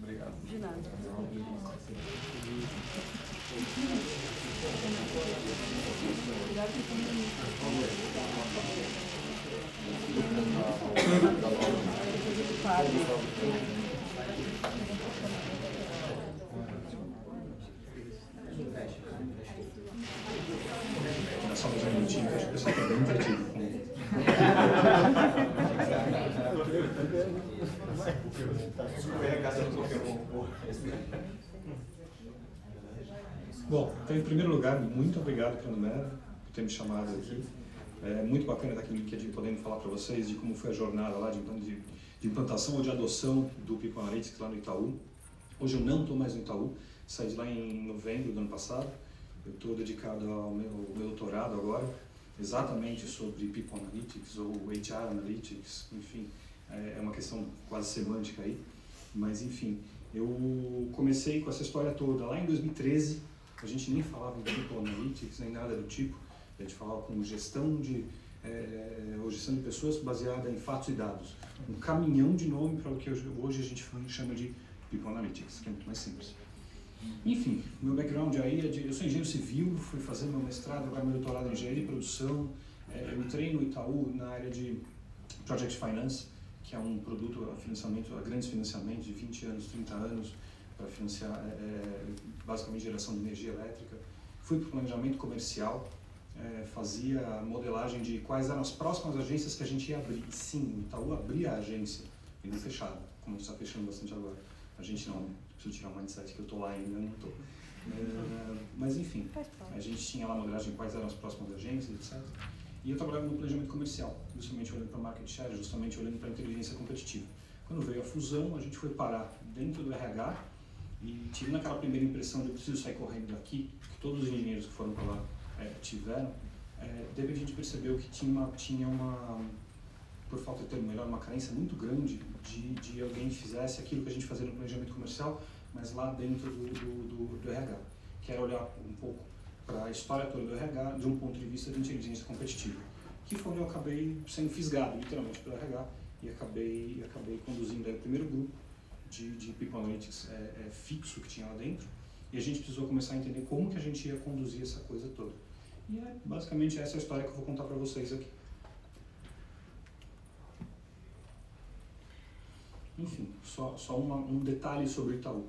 Obrigado. De nada. Só mais um minutinho, que acho que o pessoal está bem entretido. Bom, então, em primeiro lugar, muito obrigado, Crandomero, por ter me chamado aqui. É muito bacana estar aqui no LinkedIn podendo falar para vocês de como foi a jornada lá de implantação ou de adoção do People Analytics lá no Itaú. Hoje eu não estou mais no Itaú, saí de lá em novembro do ano passado. Eu estou dedicado ao meu doutorado agora, exatamente sobre People Analytics ou HR Analytics, enfim, é uma questão quase semântica aí, mas enfim, eu comecei com essa história toda lá em 2013, a gente nem falava em People Analytics, nem nada do tipo, a gente falava com gestão de pessoas baseada em fatos e dados, um caminhão de nome para o que hoje a gente chama de People Analytics, que é muito mais simples. Enfim, meu background aí eu sou engenheiro civil, fui fazer meu mestrado, agora meu doutorado em engenharia de produção. Eu entrei no Itaú na área de Project Finance, que é um produto a grandes financiamentos de 20 anos, 30 anos, para financiar basicamente geração de energia elétrica. Fui para o planejamento comercial, fazia modelagem de quais eram as próximas agências que a gente ia abrir. Sim, o Itaú abria a agência, e não fechava, como a gente está fechando bastante agora. A gente não, né? Preciso tirar o mindset que eu estou lá ainda, não estou. Mas enfim, a gente tinha lá a modelagem de quais eram as próximas agências, etc. E eu trabalhava no planejamento comercial, justamente olhando para market share, justamente olhando para a inteligência competitiva. Quando veio a fusão, a gente foi parar dentro do RH e tive naquela primeira impressão de eu preciso sair correndo daqui, que todos os engenheiros que foram para lá tiveram. De repente a gente percebeu que tinha uma, por falta de termo melhor, uma carência muito grande de alguém que fizesse aquilo que a gente fazia no planejamento comercial, mas lá dentro do RH, que era olhar um pouco para a história toda do RH de um ponto de vista de inteligência competitiva, que foi onde eu acabei sendo fisgado, literalmente, pelo RH, e acabei conduzindo o primeiro grupo de People Analytics fixo que tinha lá dentro, e a gente precisou começar a entender como que a gente ia conduzir essa coisa toda. E basicamente essa é a história que eu vou contar para vocês aqui. Enfim, só um detalhe sobre o Itaú.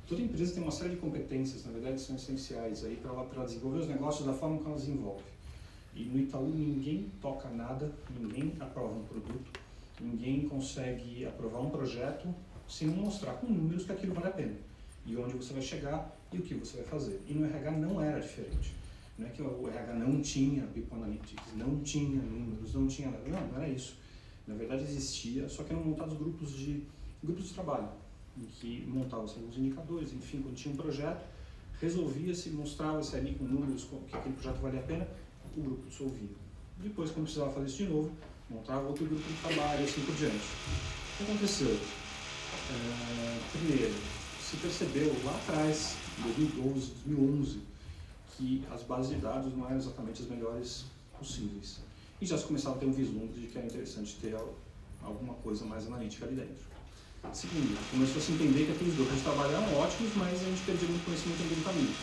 Toda empresa tem uma série de competências, na verdade, são essenciais aí para ela desenvolver os negócios da forma que ela desenvolve. E no Itaú ninguém toca nada, ninguém aprova um produto, ninguém consegue aprovar um projeto sem mostrar com números que aquilo vale a pena. E onde você vai chegar e o que você vai fazer. E no RH não era diferente. Não é que o RH não tinha People Analytics, não tinha números, não tinha nada. Não era isso. Na verdade existia, só que eram montados grupos de trabalho, em que montavam-se alguns indicadores, enfim, quando tinha um projeto, resolvia-se, mostrava-se ali com números que aquele projeto valia a pena, o grupo dissolvia. Depois, quando precisava fazer isso de novo, montava outro grupo de trabalho, assim por diante. O que aconteceu? Primeiro, se percebeu lá atrás, em 2012, 2011, que as bases de dados não eram exatamente as melhores possíveis. E já se começava a ter um vislumbre de que era interessante ter alguma coisa mais analítica ali dentro. Segundo, começou a se entender que aqueles grupos de trabalho eram ótimos, mas a gente perdia muito conhecimento no meio do caminho.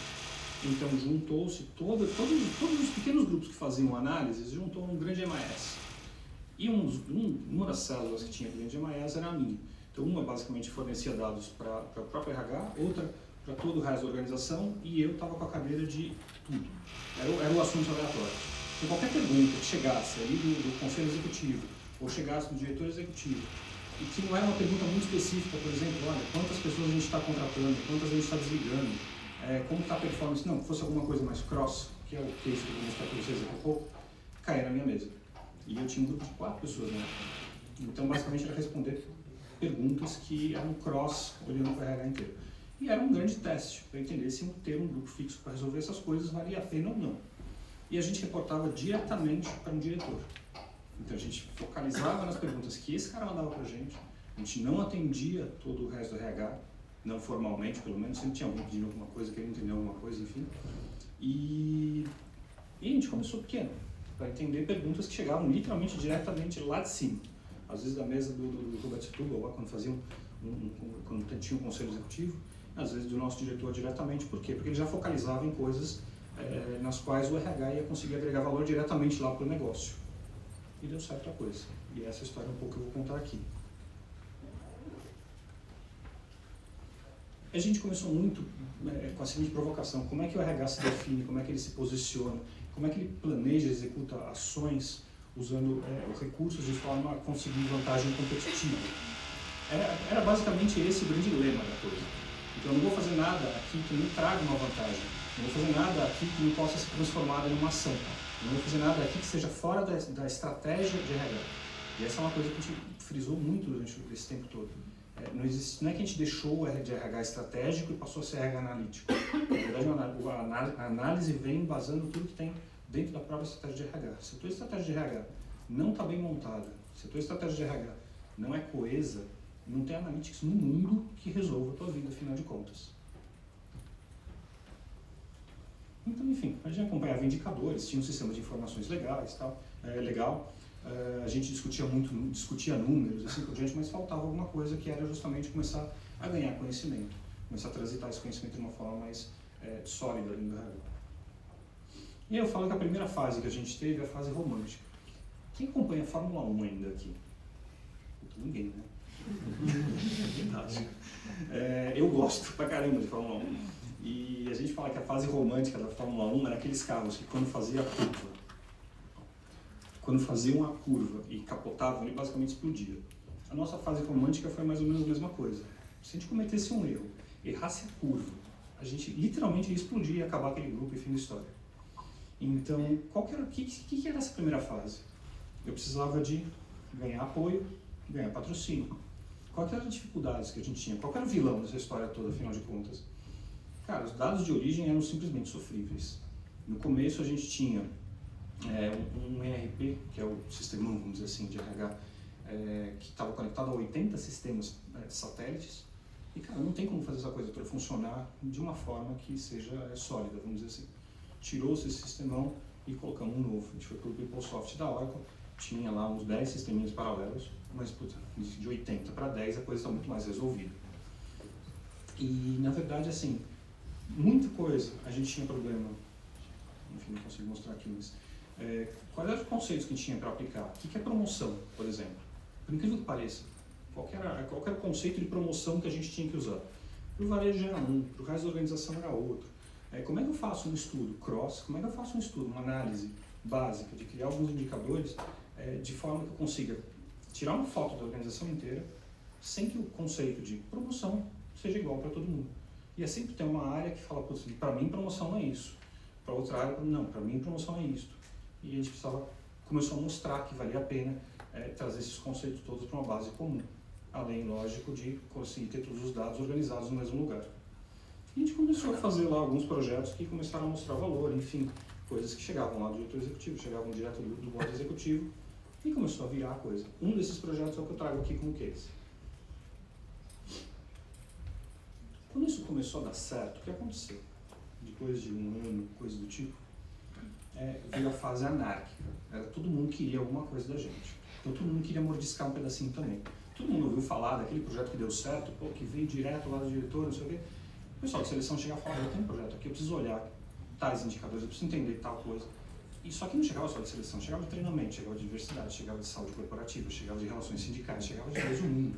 Então juntou-se todos os pequenos grupos que faziam análises, juntou um grande MIS. E uma das células que tinha grande MIS era a minha. Então uma basicamente fornecia dados para a própria RH, outra para todo o resto da organização, e eu estava com a cadeira de tudo. Era o assunto aleatório. Então qualquer pergunta que chegasse ali do conselho executivo, ou chegasse do diretor executivo, e que não era uma pergunta muito específica, por exemplo, olha, quantas pessoas a gente está contratando, quantas a gente está desligando, como está a performance, não, fosse alguma coisa mais cross, que é o case que eu vou mostrar para vocês daqui a pouco, caía na minha mesa. E eu tinha um grupo de 4 pessoas, né? Então basicamente era responder perguntas que eram cross, olhando para a RH inteira. E era um grande teste para entender se ter um grupo fixo para resolver essas coisas valia a pena ou não. E a gente reportava diretamente para um diretor. Então a gente focalizava nas perguntas que esse cara mandava para a gente não atendia todo o resto do RH, não formalmente pelo menos, sempre tinha alguém pedindo alguma coisa, querendo entender alguma coisa, enfim. E a gente começou pequeno, para entender perguntas que chegavam literalmente diretamente lá de cima. às vezes da mesa do Roberto Setúbal, lá, quando faziam quando tinha um conselho executivo, às vezes do nosso diretor diretamente. Por quê? Porque ele já focalizava em coisas nas quais o RH ia conseguir agregar valor diretamente lá para o negócio. E deu certo a coisa. E essa história é um pouco que eu vou contar aqui. A gente começou muito com a seguinte provocação: como é que o RH se define, como é que ele se posiciona, como é que ele planeja e executa ações usando recursos de forma a conseguir vantagem competitiva. Era basicamente esse o grande lema da coisa. Então eu não vou fazer nada aqui que não traga uma vantagem, não vou fazer nada aqui que não possa ser transformado em uma ação, não vou fazer nada aqui que seja fora da estratégia de RH. E essa é uma coisa que a gente frisou muito durante esse tempo todo. Não é que a gente deixou o de RH estratégico e passou a ser RH analítico. Na verdade, a análise vem embasando tudo que tem dentro da própria estratégia de RH. Se a tua estratégia de RH não está bem montada, se a tua estratégia de RH não é coesa, não tem analytics no mundo que resolva a tua vida, afinal de contas. Então, enfim, a gente acompanhava indicadores, tinha um sistema de informações legais, tal, legal. A gente discutia números, assim por diante, mas faltava alguma coisa que era justamente começar a ganhar conhecimento, começar a transitar esse conhecimento de uma forma mais sólida dentro do RH. E aí eu falo que a primeira fase que a gente teve é a fase romântica. Quem acompanha a Fórmula 1 ainda aqui? Ninguém, né? Verdade. Eu gosto pra caramba de Fórmula 1. E a gente fala que a fase romântica da Fórmula 1 era aqueles carros que quando faziam uma curva e capotavam, ele basicamente explodia. A nossa fase romântica foi mais ou menos a mesma coisa. Se a gente cometesse um erro, errasse a curva, a gente literalmente ia explodir e acabar aquele grupo e fim da história. Então, o que era essa primeira fase? Eu precisava de ganhar apoio, ganhar patrocínio. Quais eram as dificuldades que a gente tinha? Qual era o vilão dessa história toda, afinal de contas? Cara, os dados de origem eram simplesmente sofríveis. No começo a gente tinha um ERP, que é o sistema, vamos dizer assim, de RH, que estava conectado a 80 sistemas satélites. E, cara, não tem como fazer essa coisa toda funcionar de uma forma que seja sólida, vamos dizer assim. Tirou-se esse sistemão e colocamos um novo. A gente foi para o PeopleSoft da Oracle, tinha lá uns 10 sisteminhas paralelos, mas de 80 para 10 a coisa está muito mais resolvida. E, na verdade, assim, muita coisa a gente tinha problema. Enfim, não consigo mostrar aqui, mas quais eram os conceitos que a gente tinha para aplicar? O que é promoção, por exemplo? Por incrível que pareça, qual era o conceito de promoção que a gente tinha que usar? Para o varejo era um, para o resto da organização era outro. Como é que eu faço um estudo cross? Como é que eu faço um estudo, uma análise básica de criar alguns indicadores de forma que eu consiga tirar uma foto da organização inteira sem que o conceito de promoção seja igual para todo mundo? E é sempre ter uma área que fala, para mim promoção é isso. Para outra área, não, para mim promoção é isto. E a gente começou a mostrar que valia a pena trazer esses conceitos todos para uma base comum. Além, lógico, de conseguir ter todos os dados organizados no mesmo lugar. E a gente começou a fazer lá alguns projetos que começaram a mostrar valor, enfim, coisas que chegavam lá do diretor executivo, chegavam direto do board executivo, e começou a virar a coisa. Um desses projetos é o que eu trago aqui como case. Quando isso começou a dar certo, o que aconteceu? Depois de um ano, coisa do tipo, veio a fase anárquica. Todo mundo queria alguma coisa da gente. Então todo mundo queria mordiscar um pedacinho também. Todo mundo ouviu falar daquele projeto que deu certo, que veio direto lá do diretor, não sei o quê. O pessoal de seleção chegava e falava, eu tenho um projeto aqui, eu preciso olhar tais indicadores, eu preciso entender tal coisa. E só que não chegava só de seleção, chegava de treinamento, chegava de diversidade, chegava de saúde corporativa, chegava de relações sindicais, chegava de resumindo.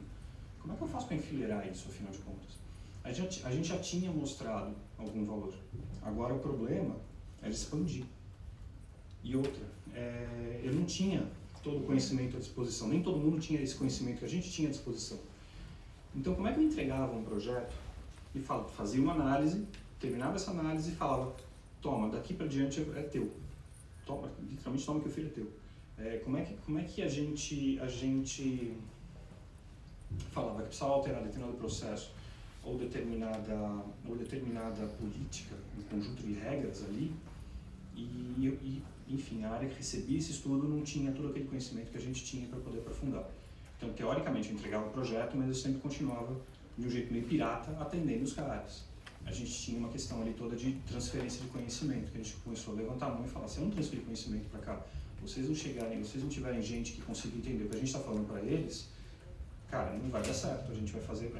Como é que eu faço para enfileirar isso, afinal de contas? A gente já tinha mostrado algum valor. Agora o problema era expandir. E outra, eu não tinha todo o conhecimento à disposição, nem todo mundo tinha esse conhecimento que a gente tinha à disposição. Então como é que eu entregava um projeto e fazia uma análise, terminava essa análise e falava, toma, daqui para diante é teu. Toma, literalmente toma que o filho é teu. Como é que a gente falava que precisava alterar determinado processo ou determinada política, um conjunto de regras ali, e enfim, a área que recebia esse estudo não tinha todo aquele conhecimento que a gente tinha para poder aprofundar. Então, teoricamente, eu entregava o projeto, mas eu sempre continuava de um jeito meio pirata, atendendo os caras. A gente tinha uma questão ali toda de transferência de conhecimento, que a gente começou a levantar a mão e falar, se eu não transferir conhecimento para cá, vocês não tiverem gente que consiga entender o que a gente está falando para eles, cara, não vai dar certo. A gente vai fazer...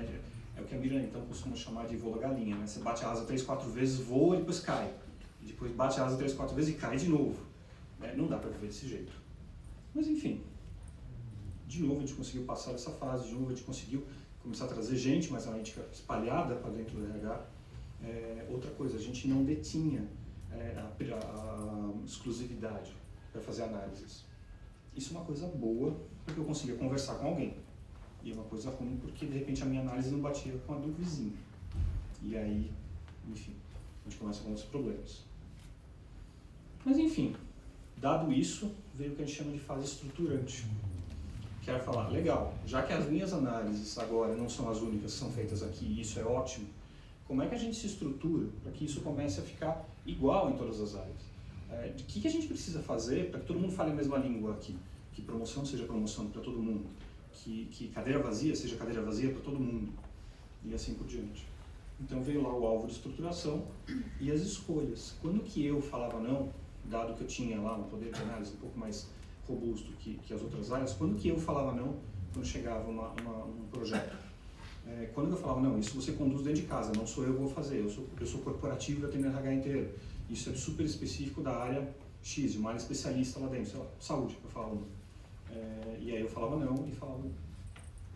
É o que a Miriam então costuma chamar de voo da galinha, né? Você bate a asa 3, 4 vezes, voa e depois cai. E depois bate a asa 3, 4 vezes e cai de novo. Não dá para viver desse jeito. Mas enfim, de novo a gente conseguiu passar essa fase, de novo a gente conseguiu começar a trazer gente mais analítica espalhada para dentro do RH. Outra coisa, a gente não detinha a exclusividade para fazer análises. Isso é uma coisa boa, porque eu conseguia conversar com alguém. E é uma coisa ruim, porque de repente a minha análise não batia com a do vizinho. E aí, enfim, a gente começa com outros problemas. Mas enfim, dado isso, veio o que a gente chama de fase estruturante. Quero falar, legal, já que as minhas análises agora não são as únicas que são feitas aqui, e isso é ótimo, como é que a gente se estrutura para que isso comece a ficar igual em todas as áreas? O que a gente precisa fazer para que todo mundo fale a mesma língua aqui? Que promoção seja promoção para todo mundo, que cadeira vazia seja cadeira vazia para todo mundo, e assim por diante. Então veio lá o alvo de estruturação e as escolhas. Quando que eu falava não, dado que eu tinha lá um poder de análise um pouco mais robusto que as outras áreas, quando que eu falava não quando chegava um projeto? Quando eu falava, não, isso você conduz dentro de casa, não sou eu que vou fazer, eu sou corporativo e eu tenho RH inteiro. Isso é super específico da área X, de uma área especialista lá dentro, sei lá, saúde, eu falava não. E aí eu falava não e falava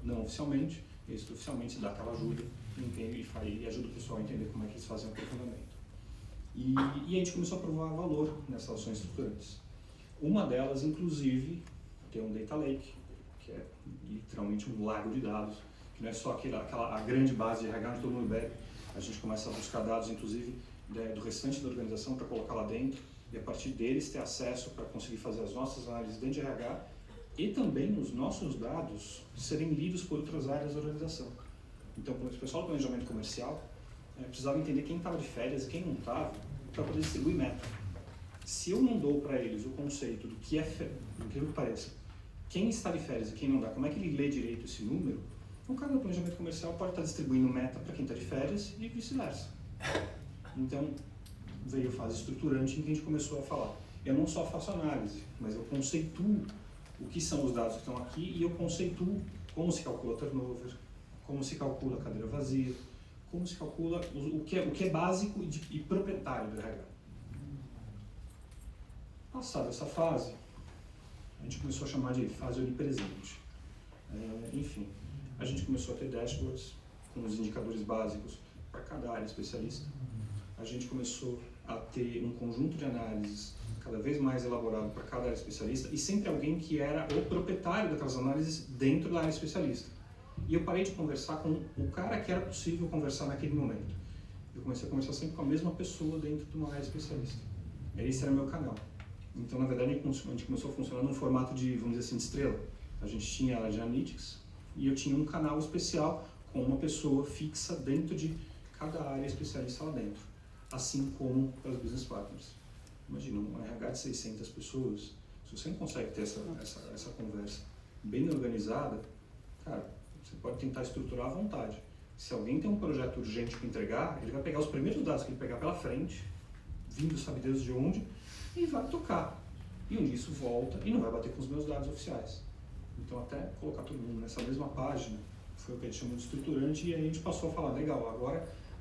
não oficialmente, e isso oficialmente se dá aquela ajuda, entende, e ajuda o pessoal a entender como é que eles fazem o aprofundamento. E a gente começou a provar valor nessas ações estruturantes. Uma delas, inclusive, tem um data lake, que é literalmente um lago de dados, que não é só a grande base de RH onde todo mundo bebe. A gente começa a buscar dados, inclusive, do restante da organização para colocar lá dentro, e a partir deles ter acesso para conseguir fazer as nossas análises dentro de RH, e também os nossos dados serem lidos por outras áreas da organização. Então, o pessoal do planejamento comercial precisava entender quem estava de férias e quem não estava, para poder distribuir meta. Se eu não dou para eles o conceito do que do que pareça, quem está de férias e quem não dá, como é que ele lê direito esse número, o cara do planejamento comercial pode estar distribuindo meta para quem está de férias e vice-versa. Então, veio a fase estruturante em que a gente começou a falar. Eu não só faço análise, mas eu conceituo o que são os dados que estão aqui e eu conceituo como se calcula turnover, como se calcula a cadeira vazia, como se calcula o que é básico e proprietário do RH. Passada essa fase, a gente começou a chamar de fase onipresente. Enfim, a gente começou a ter dashboards com os indicadores básicos para cada área especialista. A gente começou a ter um conjunto de análises cada vez mais elaborado para cada área especialista e sempre alguém que era o proprietário daquelas análises dentro da área especialista. E eu parei de conversar com o cara que era possível conversar naquele momento. Eu comecei a conversar sempre com a mesma pessoa dentro de uma área especialista. Esse era o meu canal. Então, na verdade, a gente começou a funcionar num formato de, vamos dizer assim, de estrela. A gente tinha a área de Analytics e eu tinha um canal especial com uma pessoa fixa dentro de cada área especialista lá dentro. Assim como para os business partners. Imagina, um RH de 600 pessoas, se você não consegue ter essa conversa bem organizada, cara, você pode tentar estruturar à vontade. Se alguém tem um projeto urgente para entregar, ele vai pegar os primeiros dados que ele pegar pela frente, vindo sabe Deus de onde, e vai tocar. E um dia isso volta e não vai bater com os meus dados oficiais. Então até colocar todo mundo nessa mesma página, foi o que a gente chamou de estruturante, e aí a gente passou a falar, legal,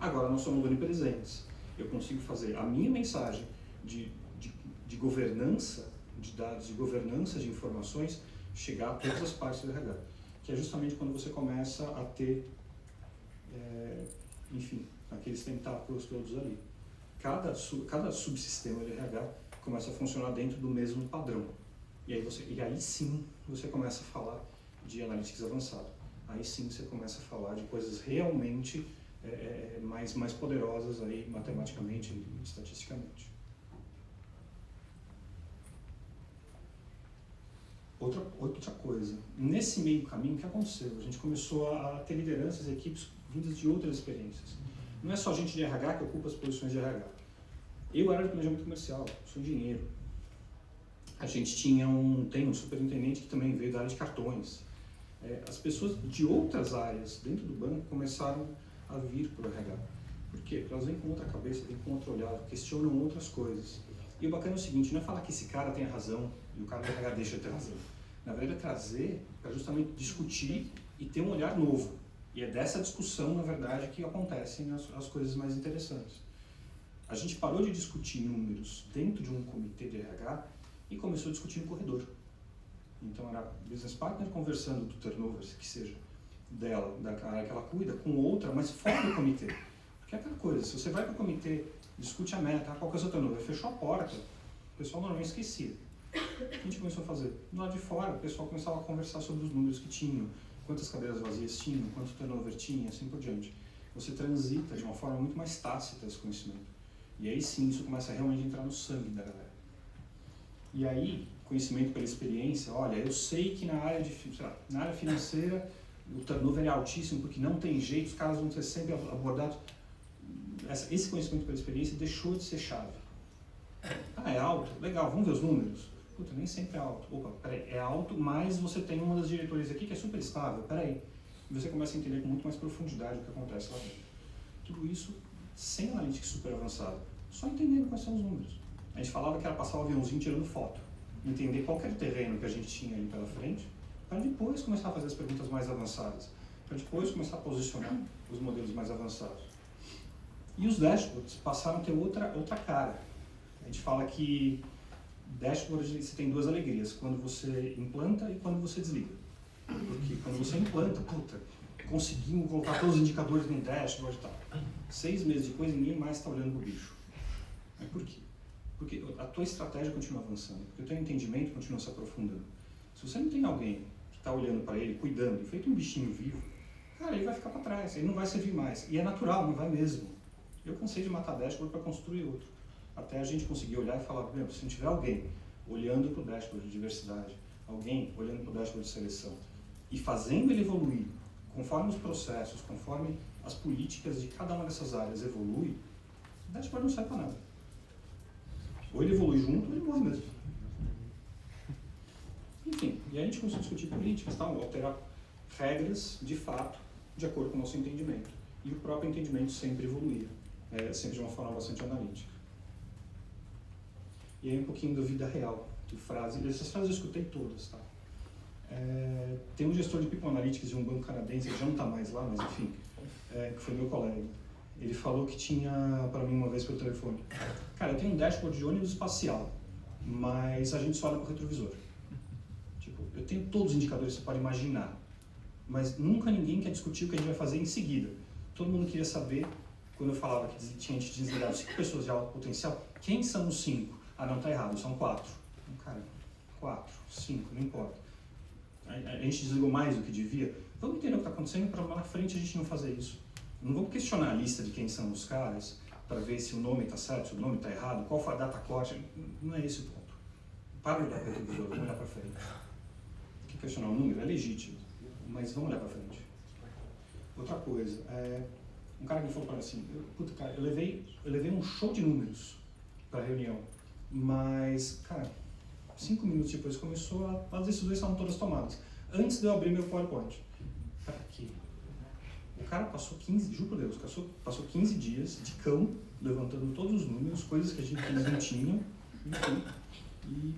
agora nós somos onipresentes. Eu consigo fazer a minha mensagem de governança de dados, de governança de informações, chegar a todas as partes do RH. Que é justamente quando você começa a ter, enfim, aqueles tentáculos todos ali. Cada subsistema de RH começa a funcionar dentro do mesmo padrão. E aí sim você começa a falar de analytics avançado. Aí sim você começa a falar de coisas realmente mais poderosas aí, matematicamente e estatisticamente. Outra coisa, nesse meio caminho, o que aconteceu? A gente começou a ter lideranças e equipes vindas de outras experiências. Não é só gente de RH que ocupa as posições de RH. Eu era de planejamento comercial, sou engenheiro. A gente tem um superintendente que também veio da área de cartões. As pessoas de outras áreas dentro do banco começaram a vir para o RH. Por quê? Porque elas vêm com outra cabeça, vêm com outro olhar, questionam outras coisas. E o bacana é o seguinte, não é falar que esse cara tem a razão, E o cara do RH deixa de ter razão. Na verdade, é trazer para justamente discutir e ter um olhar novo. E é dessa discussão, na verdade, que acontecem as coisas mais interessantes. A gente parou de discutir números dentro de um comitê de RH e começou a discutir no corredor. Então, era business partner conversando do turnover, que seja dela, da área que ela cuida, com outra, mas fora do comitê. Porque é aquela coisa, se você vai para o comitê, discute a meta, qual que é o seu turnover, fechou a porta, o pessoal normalmente esquecia. O que a gente começou a fazer? Do lado de fora, o pessoal começava a conversar sobre os números que tinham, quantas cadeiras vazias tinham, quanto turnover tinha, assim por diante. Você transita de uma forma muito mais tácita esse conhecimento. E aí sim, isso começa a realmente entrar no sangue da galera. E aí, conhecimento pela experiência, olha, eu sei que na área na área financeira o turnover é altíssimo porque não tem jeito, os caras vão ser sempre abordados. Esse conhecimento pela experiência deixou de ser chave. Ah, é alto? Legal, vamos ver os números. Puta, nem sempre é alto. Opa, peraí, é alto, mas você tem uma das diretorias aqui que é super estável, peraí. E você começa a entender com muito mais profundidade o que acontece lá dentro. Tudo isso sem analítica super avançada, só entendendo quais são os números. A gente falava que era passar o aviãozinho tirando foto, entender qual que era o terreno que a gente tinha ali pela frente, para depois começar a fazer as perguntas mais avançadas, para depois começar a posicionar os modelos mais avançados. E os dashboards passaram a ter outra cara. A gente fala que dashboard você tem duas alegrias, quando você implanta e quando você desliga. Porque quando você implanta, puta, conseguimos colocar todos os indicadores no dashboard e tal. 6 meses depois, ninguém mais está olhando pro bicho. Mas por quê? Porque a tua estratégia continua avançando, porque o teu entendimento continua se aprofundando. Se você não tem alguém que está olhando para ele, cuidando, feito um bichinho vivo, cara, ele vai ficar para trás, ele não vai servir mais. E é natural, não vai mesmo. Eu cansei de matar dashboard para construir outro. Até a gente conseguir olhar e falar, se não tiver alguém olhando para o dashboard de diversidade, alguém olhando para o dashboard de seleção e fazendo ele evoluir, conforme os processos, conforme as políticas de cada uma dessas áreas evolui, o dashboard não sai para nada. Ou ele evolui junto, ou ele morre mesmo. Enfim, e aí a gente começou a discutir políticas, alterar regras, de fato, de acordo com o nosso entendimento. E o próprio entendimento sempre evoluía, sempre de uma forma bastante analítica. E aí um pouquinho da vida real, de frases. Essas frases eu escutei todas, tá? Tem um gestor de People Analytics de um banco canadense, que já não está mais lá, mas enfim, que foi meu colega. Ele falou que tinha, para mim uma vez pelo telefone, cara, eu tenho um dashboard de ônibus espacial, mas a gente só olha para o retrovisor. Tipo, eu tenho todos os indicadores que você pode imaginar, mas nunca ninguém quer discutir o que a gente vai fazer em seguida. Todo mundo queria saber, quando eu falava que tinha desligado 5 pessoas de alto potencial, quem são os 5? Ah, não, tá errado, são 4. Cara, 4, 5, não importa. A gente desligou mais do que devia. Vamos entender o que está acontecendo para lá na frente a gente não fazer isso. Não vamos questionar a lista de quem são os caras para ver se o nome está certo, se o nome está errado, qual foi a data corte. Não é esse o ponto. Para de olhar para o retrovisor, vamos olhar para frente. Que questionar o número é legítimo, mas vamos olhar para frente. Outra coisa, um cara que falou para mim assim, eu levei um show de números para a reunião, mas, cara, 5 minutos depois começou, as decisões estavam todas tomadas. Antes de eu abrir meu PowerPoint. Para quê? O cara passou 15, juro por Deus, passou 15 dias de cão, levantando todos os números, coisas que eles não tinham, enfim. E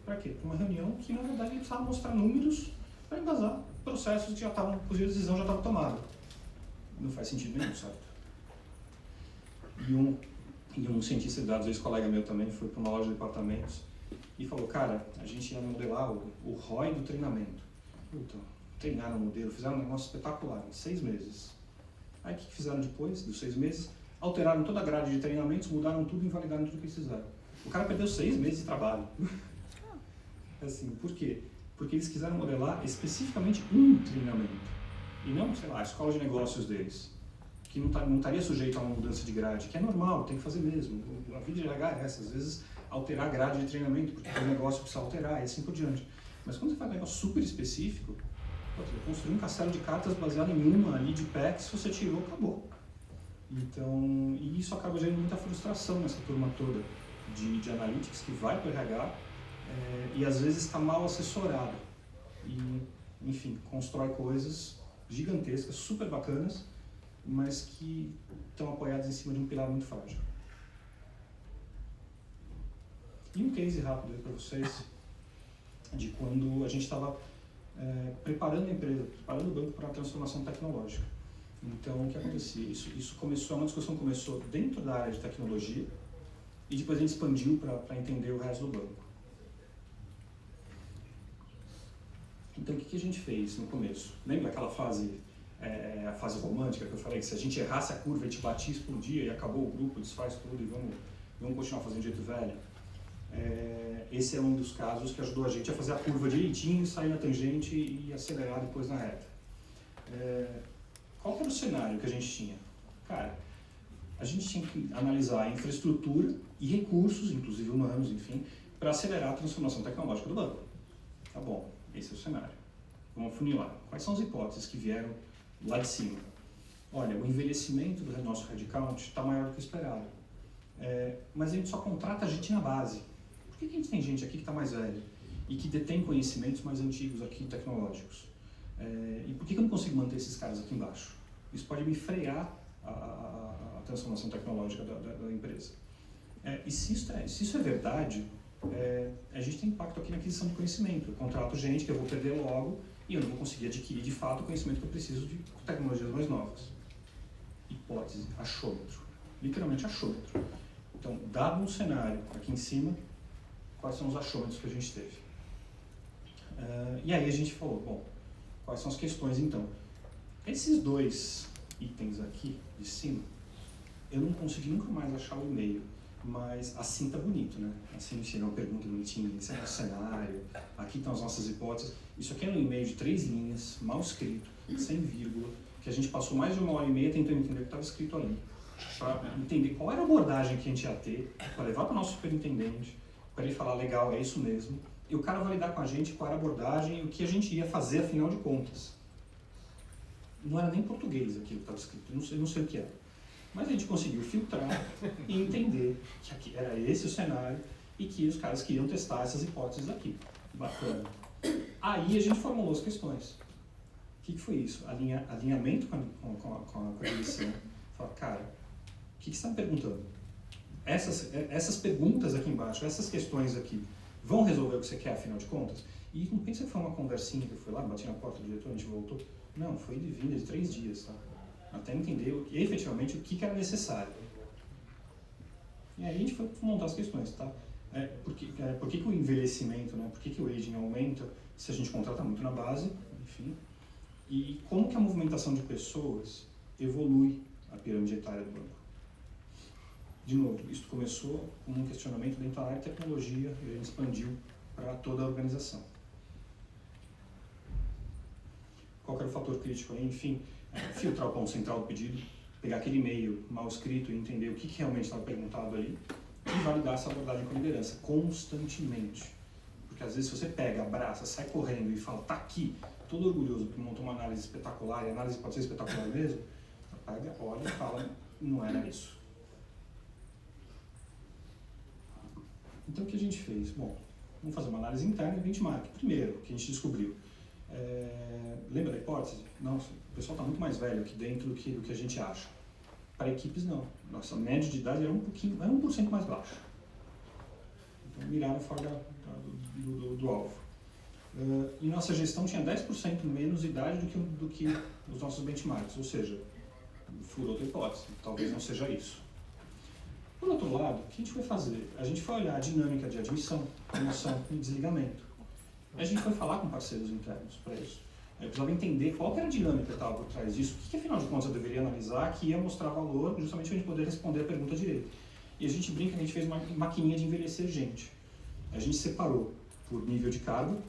para quê? Para uma reunião que, na verdade, ele precisava mostrar números para embasar processos que já estavam, cuja decisão já estava tomada. Não faz sentido nenhum, certo? E um cientista de dados, ex-colega meu também, foi para uma loja de departamentos e falou, cara, a gente ia modelar o ROI do treinamento. Então, treinaram o modelo, fizeram um negócio espetacular, em 6 meses. Aí o que fizeram depois dos 6 meses? Alteraram toda a grade de treinamentos, mudaram tudo e invalidaram tudo que precisaram. O cara perdeu 6 meses de trabalho. Assim, por quê? Porque eles quiseram modelar especificamente um treinamento. E não, sei lá, a escola de negócios deles. Que não estaria sujeito a uma mudança de grade, que é normal, tem que fazer mesmo. A vida de RH é essa, às vezes alterar a grade de treinamento, porque o negócio precisa alterar e assim por diante. Mas quando você faz um negócio super específico, você construiu um castelo de cartas baseado em uma ali de PEC, se você tirou, acabou. Então, e isso acaba gerando muita frustração nessa turma toda de analytics que vai para o RH e às vezes está mal assessorado. E, enfim, constrói coisas gigantescas, super bacanas, mas que estão apoiadas em cima de um pilar muito frágil. E um case rápido aí para vocês. de quando a gente estava preparando a empresa, preparando o banco para a transformação tecnológica. Então, o que acontecia? Isso começou, uma discussão começou dentro da área de tecnologia e depois a gente expandiu para entender o resto do banco. Então, o que a gente fez no começo? Lembra aquela fase, a fase romântica que eu falei, que se a gente errasse a curva, a gente batia, explodia e acabou o grupo, desfaz tudo e vamos continuar fazendo jeito velho? Esse é um dos casos que ajudou a gente a fazer a curva direitinho, sair na tangente e acelerar depois na reta. Qual que era o cenário que a gente tinha? Cara, a gente tinha que analisar a infraestrutura e recursos, inclusive humanos, enfim, para acelerar a transformação tecnológica do banco. Tá bom, esse é o cenário. Vamos afunilar. Quais são as hipóteses que vieram lá de cima? Olha, o envelhecimento do nosso headcount está maior do que o esperado. Mas a gente só contrata gente na base. Por que a gente tem gente aqui que está mais velha e que detém conhecimentos mais antigos aqui tecnológicos? E por que eu não consigo manter esses caras aqui embaixo? Isso pode me frear a transformação tecnológica da empresa. E se isso é verdade, a gente tem impacto aqui na aquisição de conhecimento. Eu contrato gente que eu vou perder logo e eu não vou conseguir adquirir de fato o conhecimento que eu preciso de tecnologias mais novas. Hipótese, achômetro. Literalmente achômetro. Então, dado um cenário aqui em cima, quais são os achômetros que a gente teve? E aí a gente falou, bom, quais são as questões então? Esses dois itens aqui de cima, eu não consegui nunca mais achar o e-mail, mas assim tá bonito, né? Assim chega uma pergunta bonitinha, esse é o cenário, aqui estão as nossas hipóteses. Isso aqui é um e-mail de 3 linhas, mal escrito, sem vírgula, que a gente passou mais de 1h30 tentando entender o que estava escrito ali, para entender qual era a abordagem que a gente ia ter, para levar para o nosso superintendente, para ele falar, legal, é isso mesmo, e o cara validar com a gente qual era a abordagem e o que a gente ia fazer, afinal de contas. Não era nem português aquilo que estava escrito, eu não sei o que era. Mas a gente conseguiu filtrar e entender que aqui era esse o cenário e que os caras queriam testar essas hipóteses aqui. Bacana. Aí a gente formulou as questões. O que foi isso? Alinhamento com a direção. Fala, cara, o que você está me perguntando? Essas perguntas aqui embaixo, essas questões aqui, vão resolver o que você quer, afinal de contas? E não pensa que foi uma conversinha que eu fui lá, bati na porta do diretor, a gente voltou. Não, foi de vinda de 3 dias, tá? Até entender efetivamente o que era necessário. E aí a gente foi montar as questões, tá? Por que o envelhecimento, né? Por que o aging aumenta se a gente contrata muito na base, enfim? E como que a movimentação de pessoas evolui a pirâmide etária do banco? De novo, isso começou com um questionamento dentro da área de tecnologia e a gente expandiu para toda a organização. Qual que era o fator crítico aí? Enfim, filtrar o ponto central do pedido, pegar aquele e-mail mal escrito e entender o que realmente estava perguntado ali e validar essa abordagem com a liderança constantemente. Porque às vezes se você pega, abraça, sai correndo e fala, tá aqui, todo orgulhoso porque montou uma análise espetacular e a análise pode ser espetacular mesmo, pega, olha e fala, não era isso. Então o que a gente fez? Bom, vamos fazer uma análise interna e benchmark. Primeiro, o que a gente descobriu. Lembra da hipótese? Nossa, o pessoal está muito mais velho aqui dentro do que a gente acha. Para equipes, não. Nossa média de idade era 1% mais baixa. Então, miraram fora do alvo. E nossa gestão tinha 10% menos idade do que os nossos benchmarks, ou seja, furou outra hipótese. Talvez não seja isso. Por outro lado, o que a gente foi fazer? A gente foi olhar a dinâmica de admissão, promoção e desligamento. A gente foi falar com parceiros internos para isso. Eu precisava entender qual que era a dinâmica que estava por trás disso, o que afinal de contas eu deveria analisar, que ia mostrar valor, justamente para a gente poder responder a pergunta direito. E a gente brinca que a gente fez uma maquininha de envelhecer gente. A gente separou por nível de cargo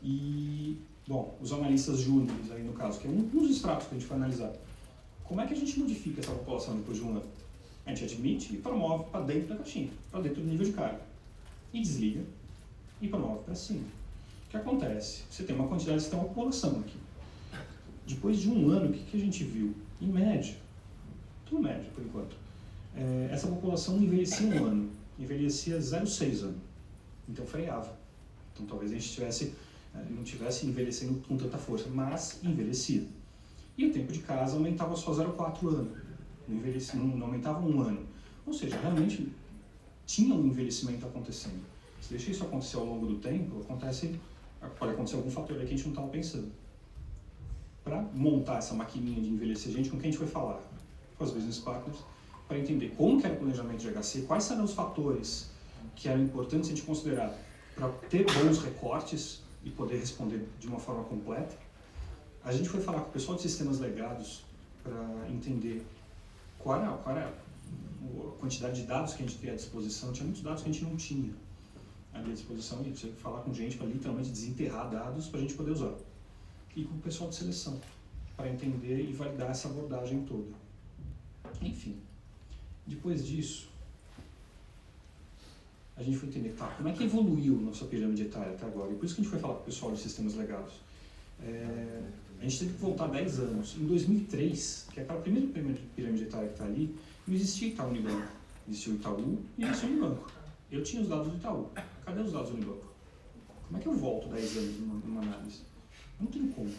e, bom, os analistas júniores aí no caso, que é um dos estratos que a gente foi analisar. Como é que a gente modifica essa população depois de um ano? A gente admite e promove para dentro da caixinha, para dentro do nível de cargo. E desliga e promove para cima. O que acontece? Você tem uma quantidade, você tem uma população aqui. Depois de um ano, o que a gente viu? Em média, tudo média por enquanto, essa população envelhecia um ano, envelhecia 0,6 ano. Então freava. Então talvez a gente não tivesse envelhecendo com tanta força, mas envelhecia. E o tempo de casa aumentava só 0,4 ano. Não aumentava um ano. Ou seja, realmente tinha um envelhecimento acontecendo. Se deixa isso acontecer ao longo do tempo, pode acontecer algum fator aí que a gente não estava pensando. Para montar essa maquininha de envelhecer gente, com quem a gente foi falar? Com as business partners, para entender como que era o planejamento de HC, quais eram os fatores que eram importantes a gente considerar para ter bons recortes e poder responder de uma forma completa. A gente foi falar com o pessoal de sistemas legados para entender qual era a quantidade de dados que a gente tinha à disposição. Tinha muitos dados que a gente não tinha ali à disposição e você falar com gente para literalmente desenterrar dados para a gente poder usar. E com o pessoal de seleção, para entender e validar essa abordagem toda. Enfim, depois disso, a gente foi entender, como é que evoluiu nossa pirâmide etária até agora? E por isso que a gente foi falar com o pessoal de sistemas legados. A gente teve que voltar 10 anos. Em 2003, que é aquela primeira pirâmide etária que está ali, não existia Itaú Unibanco. Existia o Itaú e existia o Unibanco. Eu tinha os dados do Itaú. Cadê os dados do Unibanco? Como é que eu volto 10 anos numa análise? Não tem como.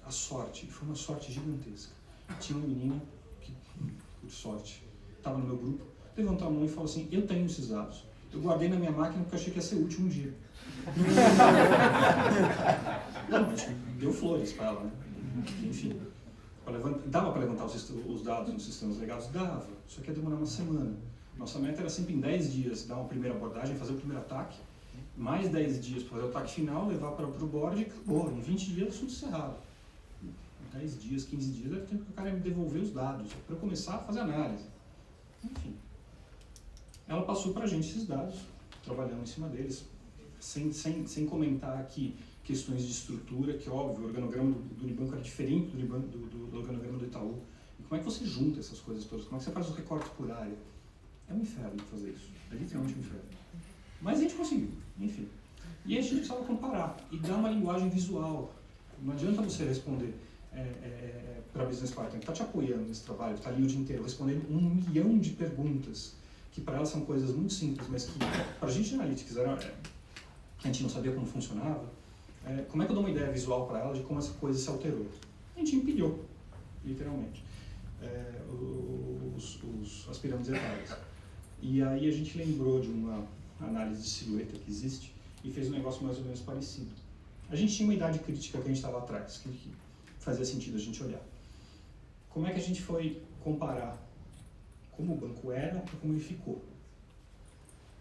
A sorte, foi uma sorte gigantesca. Tinha uma menina que, por sorte, estava no meu grupo, levantou a mão e falou assim, eu tenho esses dados. Eu guardei na minha máquina porque achei que ia ser útil um dia. Não, a gente deu flores para ela, né? Enfim. Dava para levantar os dados nos sistemas legados? Dava. Só que ia demorar uma semana. Nossa meta era sempre em 10 dias dar uma primeira abordagem, fazer o primeiro ataque, mais 10 dias para fazer o ataque final, levar para o board e acabou. Em 20 dias tudo encerrado. 10 dias, 15 dias era o tempo que o cara ia me devolver os dados, para eu começar a fazer análise. Enfim. Ela passou para a gente esses dados, trabalhando em cima deles, sem comentar aqui questões de estrutura, que óbvio, o organograma do Unibanco era diferente do organograma do Itaú. E como é que você junta essas coisas todas? Como é que você faz os recortes por área? É um inferno fazer isso. É literalmente um inferno. Mas a gente conseguiu, enfim. E a gente precisava comparar e dar uma linguagem visual. Não adianta você responder para a business partner que está te apoiando nesse trabalho, que está ali o dia inteiro respondendo 1 milhão de perguntas, que para ela são coisas muito simples, mas que para a gente de analytics que a gente não sabia como funcionava. Como é que eu dou uma ideia visual para ela de como essa coisa se alterou? A gente empilhou, literalmente, as pirâmides etárias. E aí a gente lembrou de uma análise de silhueta que existe e fez um negócio mais ou menos parecido. A gente tinha uma idade crítica que a gente estava atrás, que fazia sentido a gente olhar. Como é que a gente foi comparar como o banco era e como ele ficou?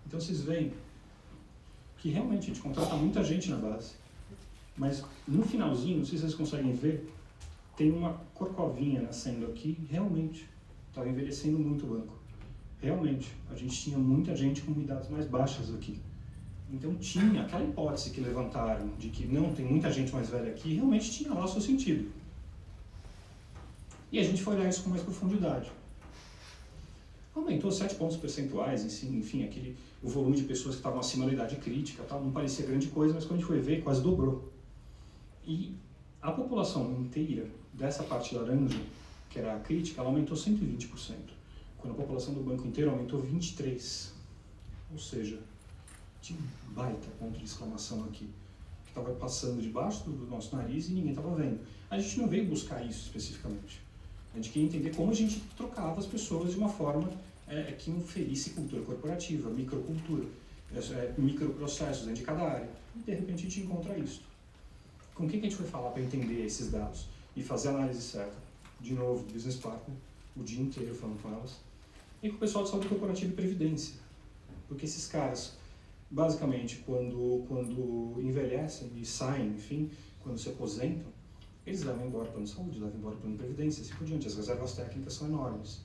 Então vocês veem que realmente a gente contrata muita gente na base, mas no finalzinho, não sei se vocês conseguem ver, tem uma corcovinha nascendo aqui, realmente estava envelhecendo muito o banco. Realmente, a gente tinha muita gente com idades mais baixas aqui. Então tinha aquela hipótese que levantaram de que não, tem muita gente mais velha aqui, realmente tinha lá o seu sentido. E a gente foi olhar isso com mais profundidade. Aumentou 7 pontos percentuais, enfim, o volume de pessoas que estavam acima da idade crítica, não parecia grande coisa, mas quando a gente foi ver, quase dobrou. E a população inteira dessa parte laranja, que era a crítica, ela aumentou 120%. Quando a população do banco inteiro aumentou 23%. Ou seja, tinha um baita ponto de exclamação aqui, que estava passando debaixo do nosso nariz e ninguém estava vendo. A gente não veio buscar isso especificamente. A gente queria entender como a gente trocava as pessoas de uma forma que não ferisse cultura corporativa, microcultura, microprocessos dentro de cada área. E de repente a gente encontra isso. Com quem que a gente foi falar para entender esses dados e fazer a análise certa? De novo, business partner, o dia inteiro falando com elas. E com o pessoal de saúde corporativa e previdência. Porque esses caras, basicamente, quando envelhecem e saem, enfim, quando se aposentam, eles levam embora plano de saúde, levam embora plano de previdência, assim por diante. As reservas técnicas são enormes.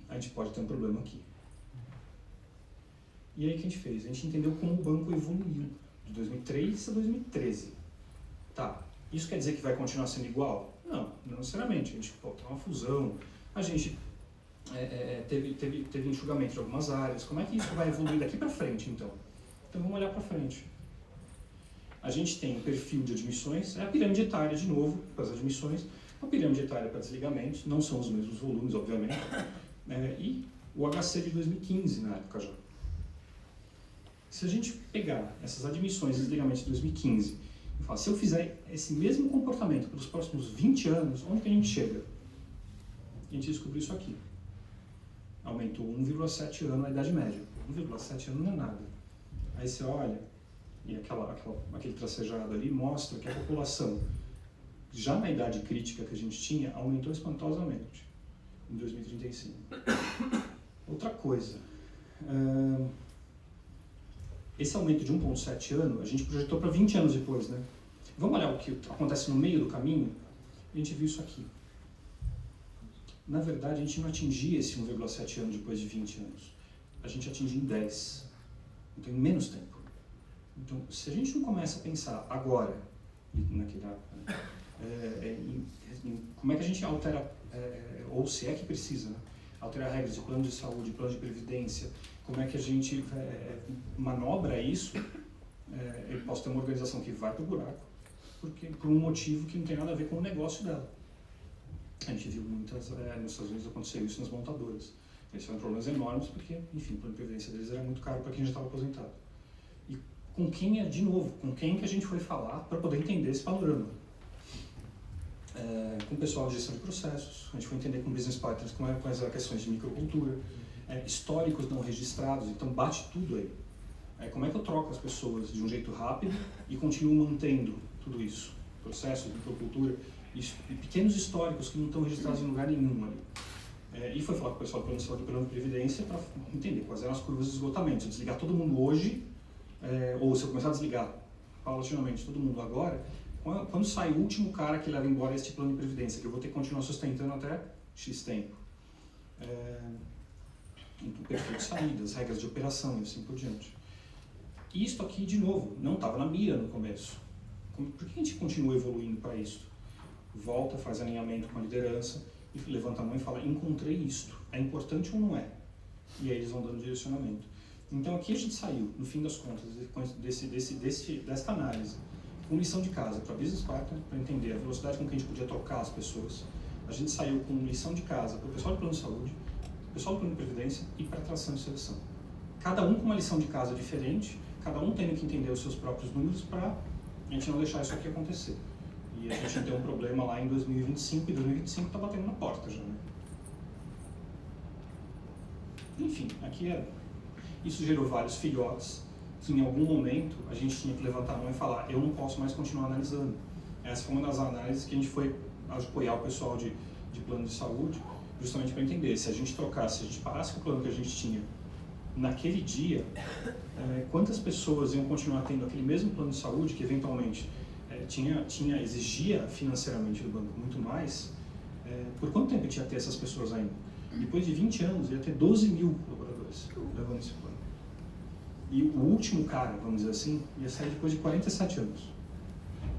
A gente pode ter um problema aqui. E aí o que a gente fez? A gente entendeu como o banco evoluiu de 2003 a 2013. Tá, isso quer dizer que vai continuar sendo igual? Não necessariamente. A gente tem uma fusão, a gente teve enxugamento de algumas áreas. Como é que isso vai evoluir daqui para frente, então? Então vamos olhar para frente. A gente tem o perfil de admissões, a pirâmide etária de novo, para as admissões, a pirâmide etária para desligamentos, não são os mesmos volumes, obviamente, e o HC de 2015 na época já. Se a gente pegar essas admissões e desligamentos de 2015 e falar, se eu fizer esse mesmo comportamento pelos próximos 20 anos, onde que a gente chega? A gente descobriu isso aqui. Aumentou 1,7 ano a idade média. 1,7 ano não é nada. Aí você olha, e aquele tracejado ali mostra que a população, já na idade crítica que a gente tinha, aumentou espantosamente em 2035. Outra coisa, esse aumento de 1,7 ano, a gente projetou para 20 anos depois, né? Vamos olhar o que acontece no meio do caminho? A gente viu isso aqui. Na verdade, a gente não atingia esse 1,7 ano depois de 20 anos. A gente atingia em 10. Então, em menos tempo. Então, se a gente não começa a pensar agora, naquela, em como é que a gente altera, ou se é que precisa, né? Alterar regras de plano de saúde, plano de previdência, como é que a gente manobra isso, eu posso ter uma organização que vai para o buraco, por um motivo que não tem nada a ver com o negócio dela. A gente viu muitas, nos Estados Unidos aconteceu isso nas montadoras. Eles tiveram problemas enormes porque, enfim, o plano de previdência deles era muito caro para quem já estava aposentado. E com quem, de novo, com quem que a gente foi falar para poder entender esse panorama? Com o pessoal de gestão de processos, a gente foi entender com business partners com as questões de microcultura, históricos não registrados, então bate tudo aí. Como é que eu troco as pessoas de um jeito rápido e continuo mantendo tudo isso? Processos, microcultura, e pequenos históricos que não estão registrados em lugar nenhum ali. E foi falar com o pessoal do plano de saúde e plano de previdência para entender quais eram as curvas de esgotamento. Se eu desligar todo mundo hoje, ou se eu começar a desligar paulatinamente todo mundo agora, quando sai o último cara que leva embora este plano de previdência, que eu vou ter que continuar sustentando até X tempo. O perfil de saída, as regras de operação e assim por diante. E isto aqui, de novo, não estava na mira no começo. Por que a gente continua evoluindo para isso? Volta, faz alinhamento com a liderança, e levanta a mão e fala, encontrei isto, é importante ou não é? E aí eles vão dando direcionamento. Então aqui a gente saiu, no fim das contas, desta análise, com lição de casa para business partner, para entender a velocidade com que a gente podia trocar as pessoas. A gente saiu com lição de casa para o pessoal do plano de saúde, o pessoal do plano de previdência e para a atração e seleção. Cada um com uma lição de casa diferente, cada um tendo que entender os seus próprios números para a gente não deixar isso aqui acontecer. E a gente tem um problema lá em 2025, e 2025 está batendo na porta já, né? Enfim, aqui isso gerou vários filhotes, que em algum momento a gente tinha que levantar a mão e falar, eu não posso mais continuar analisando. Essa foi uma das análises que a gente foi apoiar o pessoal de plano de saúde, justamente para entender, se a gente trocasse, se a gente parasse com o plano que a gente tinha naquele dia, quantas pessoas iam continuar tendo aquele mesmo plano de saúde que eventualmente exigia financeiramente do banco muito mais, por quanto tempo a gente ia ter essas pessoas ainda? Depois de 20 anos, ia ter 12 mil colaboradores levando esse plano. E o último cara, vamos dizer assim, ia sair depois de 47 anos.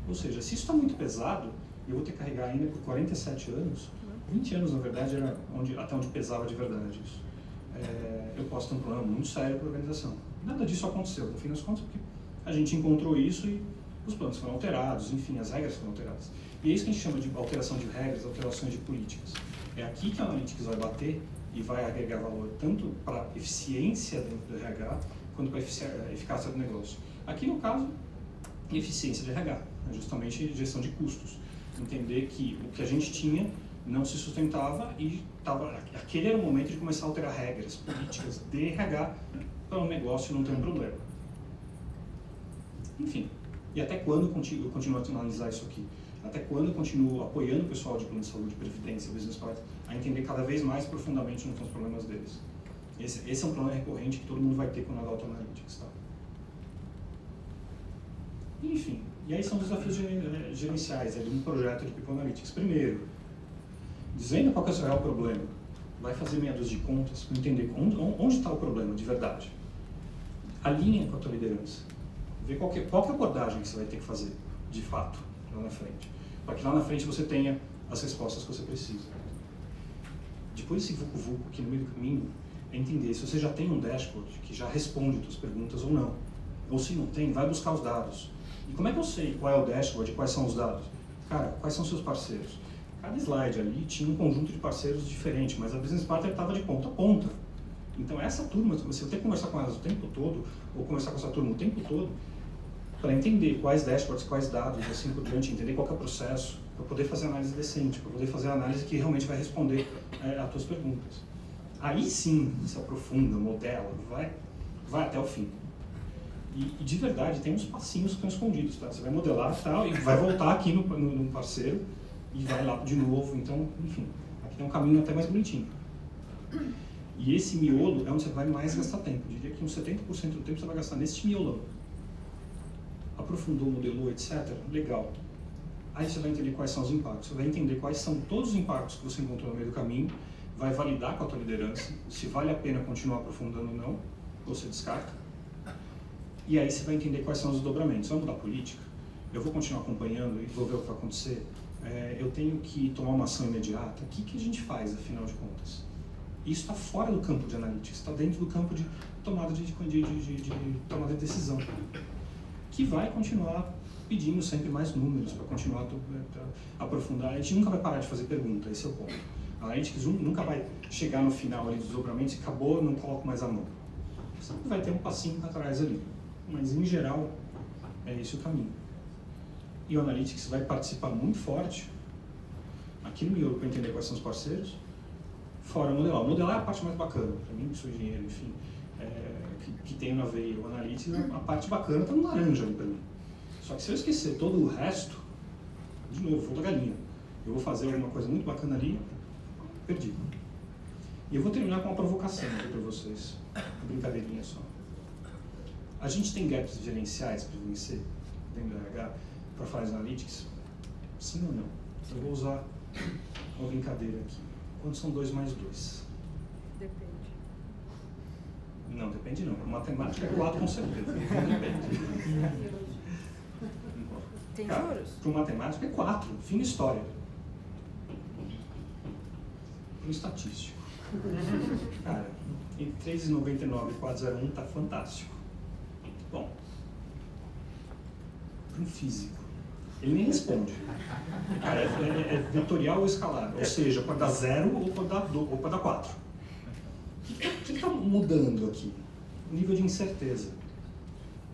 Ou seja, se isso está muito pesado, eu vou ter que carregar ainda por 47 anos, 20 anos na verdade era até onde pesava de verdade isso. Eu posso ter um problema muito sério para a organização. Nada disso aconteceu, no fim das contas, porque a gente encontrou isso e os planos foram alterados, enfim, as regras foram alteradas. E é isso que a gente chama de alteração de regras, alterações de políticas. É aqui que a Analytics vai bater e vai agregar valor tanto para a eficiência dentro do RH, quanto para a eficácia do negócio. Aqui, no caso, eficiência de RH, justamente gestão de custos. Entender que o que a gente tinha não se sustentava e aquele era o momento de começar a alterar regras, políticas de RH para o negócio não ter um problema. Enfim, e até quando eu continuo a analisar isso aqui? Até quando eu continuo apoiando o pessoal de plano de saúde, previdência, business partners, a entender cada vez mais profundamente nos problemas deles. Esse é um problema recorrente que todo mundo vai ter quando adota Analytics, tá? Enfim, e aí são os desafios gerenciais de um projeto de People Analytics. Primeiro, dizendo qual que é o seu real problema, vai fazer meia dúzia de contas para entender onde está o problema de verdade. Alinha com a tua liderança. Vê qual que é a abordagem que você vai ter que fazer, de fato, lá na frente. Para que lá na frente você tenha as respostas que você precisa. Depois desse vucu-vucu aqui no meio do caminho, é entender se você já tem um dashboard que já responde as tuas perguntas ou não. Ou se não tem, vai buscar os dados. E como é que eu sei qual é o dashboard e quais são os dados? Cara, quais são seus parceiros? Cada slide ali tinha um conjunto de parceiros diferente, mas a Business Partner estava de ponta a ponta. Então essa turma, você tem que conversar com elas o tempo todo, ou conversar com essa turma o tempo todo, para entender quais dashboards, quais dados, assim por diante, entender qual é o processo, para poder fazer análise decente, para poder fazer a análise que realmente vai responder às tuas perguntas. Aí sim, se aprofunda, modela, vai vai até o fim. E de verdade, tem uns passinhos que estão escondidos, tá? Você vai modelar tal, e vai voltar aqui no parceiro e vai lá de novo. Então, enfim, aqui tem um caminho até mais bonitinho. E esse miolo é onde você vai mais gastar tempo. Eu diria que uns 70% do tempo você vai gastar nesse miolão. Aprofundou, modelou, etc. Legal. Aí você vai entender quais são os impactos. Você vai entender quais são todos os impactos que você encontrou no meio do caminho, vai validar com a tua liderança se vale a pena continuar aprofundando ou não, ou você descarta. E aí você vai entender quais são os desdobramentos. Vamos mudar a política? Eu vou continuar acompanhando e vou ver o que vai acontecer? Eu tenho que tomar uma ação imediata? O que a gente faz, afinal de contas? Isso está fora do campo de analytics, está dentro do campo de tomada de tomada de decisão, que vai continuar pedindo sempre mais números para continuar a aprofundar. A gente nunca vai parar de fazer pergunta, esse é o ponto. A Analytics nunca vai chegar no final ali dos desdobramentos e acabou, não coloco mais a mão. Sempre vai ter um passinho para trás ali, mas em geral é esse o caminho. E o Analytics vai participar muito forte aqui no miolo para entender quais são os parceiros, fora modelar. Modelar é a parte mais bacana, para mim que sou engenheiro, enfim, que tenho na veia. O Analytics, a parte bacana está no laranja ali para mim. Só que se eu esquecer todo o resto, de novo, vou da galinha. Eu vou fazer alguma coisa muito bacana ali, perdi. E eu vou terminar com uma provocação aqui para vocês. Uma brincadeirinha só. A gente tem gaps gerenciais para vencer dentro do RH para falar de Analytics? Sim ou não? Eu vou usar uma brincadeira aqui. Quantos são 2 mais 2? Depende. Não, depende não. Matemática é 4 com certeza. Não depende. Tem Cara, juros? para o matemático é 4, fim de história. Para o estatístico. Cara, entre 3,99 e 4,01 tá fantástico. Bom, para um físico, ele nem responde. Cara, é vetorial ou escalar, ou seja, pode dar 0 ou pode dar 4. O que está mudando aqui? O nível de incerteza.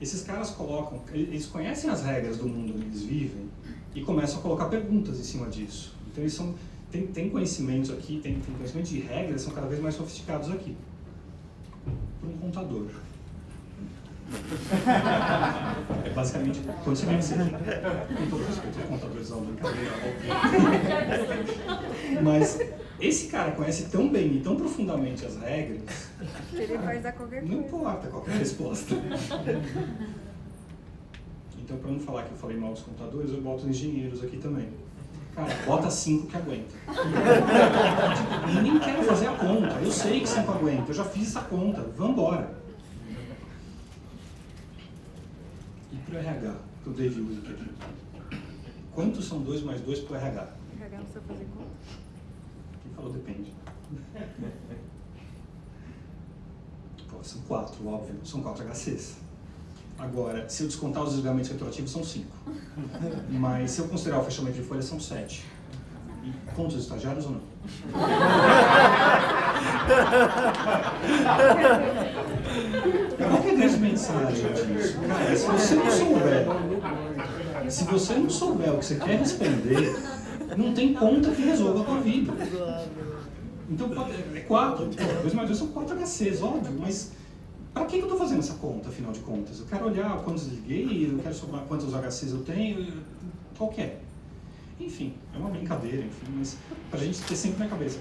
Esses caras colocam, eles conhecem as regras do mundo onde eles vivem e começam a colocar perguntas em cima disso. Então eles tem conhecimentos aqui, tem conhecimentos de regras, são cada vez mais sofisticados aqui. Para um contador. É basicamente, quando você vai ser, com todo respeito, contadores não, brincadeira, óbvio. Mas esse cara conhece tão bem e tão profundamente as regras, que ele vai dar qualquer coisa. Não importa qualquer resposta. Então, para não falar que eu falei mal dos contadores, eu boto os engenheiros aqui também. Cara, bota 5 que aguenta. Eu nem quero fazer a conta, eu sei que 5 aguenta, eu já fiz essa conta, vambora. E para o RH, que eu dei uso aqui? Quantos são 2 mais 2 para o RH? O RH não precisa fazer conta? Quem falou depende. Pô, são 4, óbvio, são 4 HCs. Agora, se eu descontar os desligamentos retroativos, são 5. Mas se eu considerar o fechamento de folha, são 7. E conta os estagiários ou não? Qual que é a grande mensagem disso? Cara, se você não souber o que você quer responder, não tem conta que resolva a tua vida. Então, é 4. 2 mais 2 são 4 HCs, óbvio, mas para que eu estou fazendo essa conta, afinal de contas? Eu quero olhar quantos liguei, eu quero somar quantos HCs eu tenho, qual que é? Enfim, é uma brincadeira, enfim, mas para a gente ter sempre na cabeça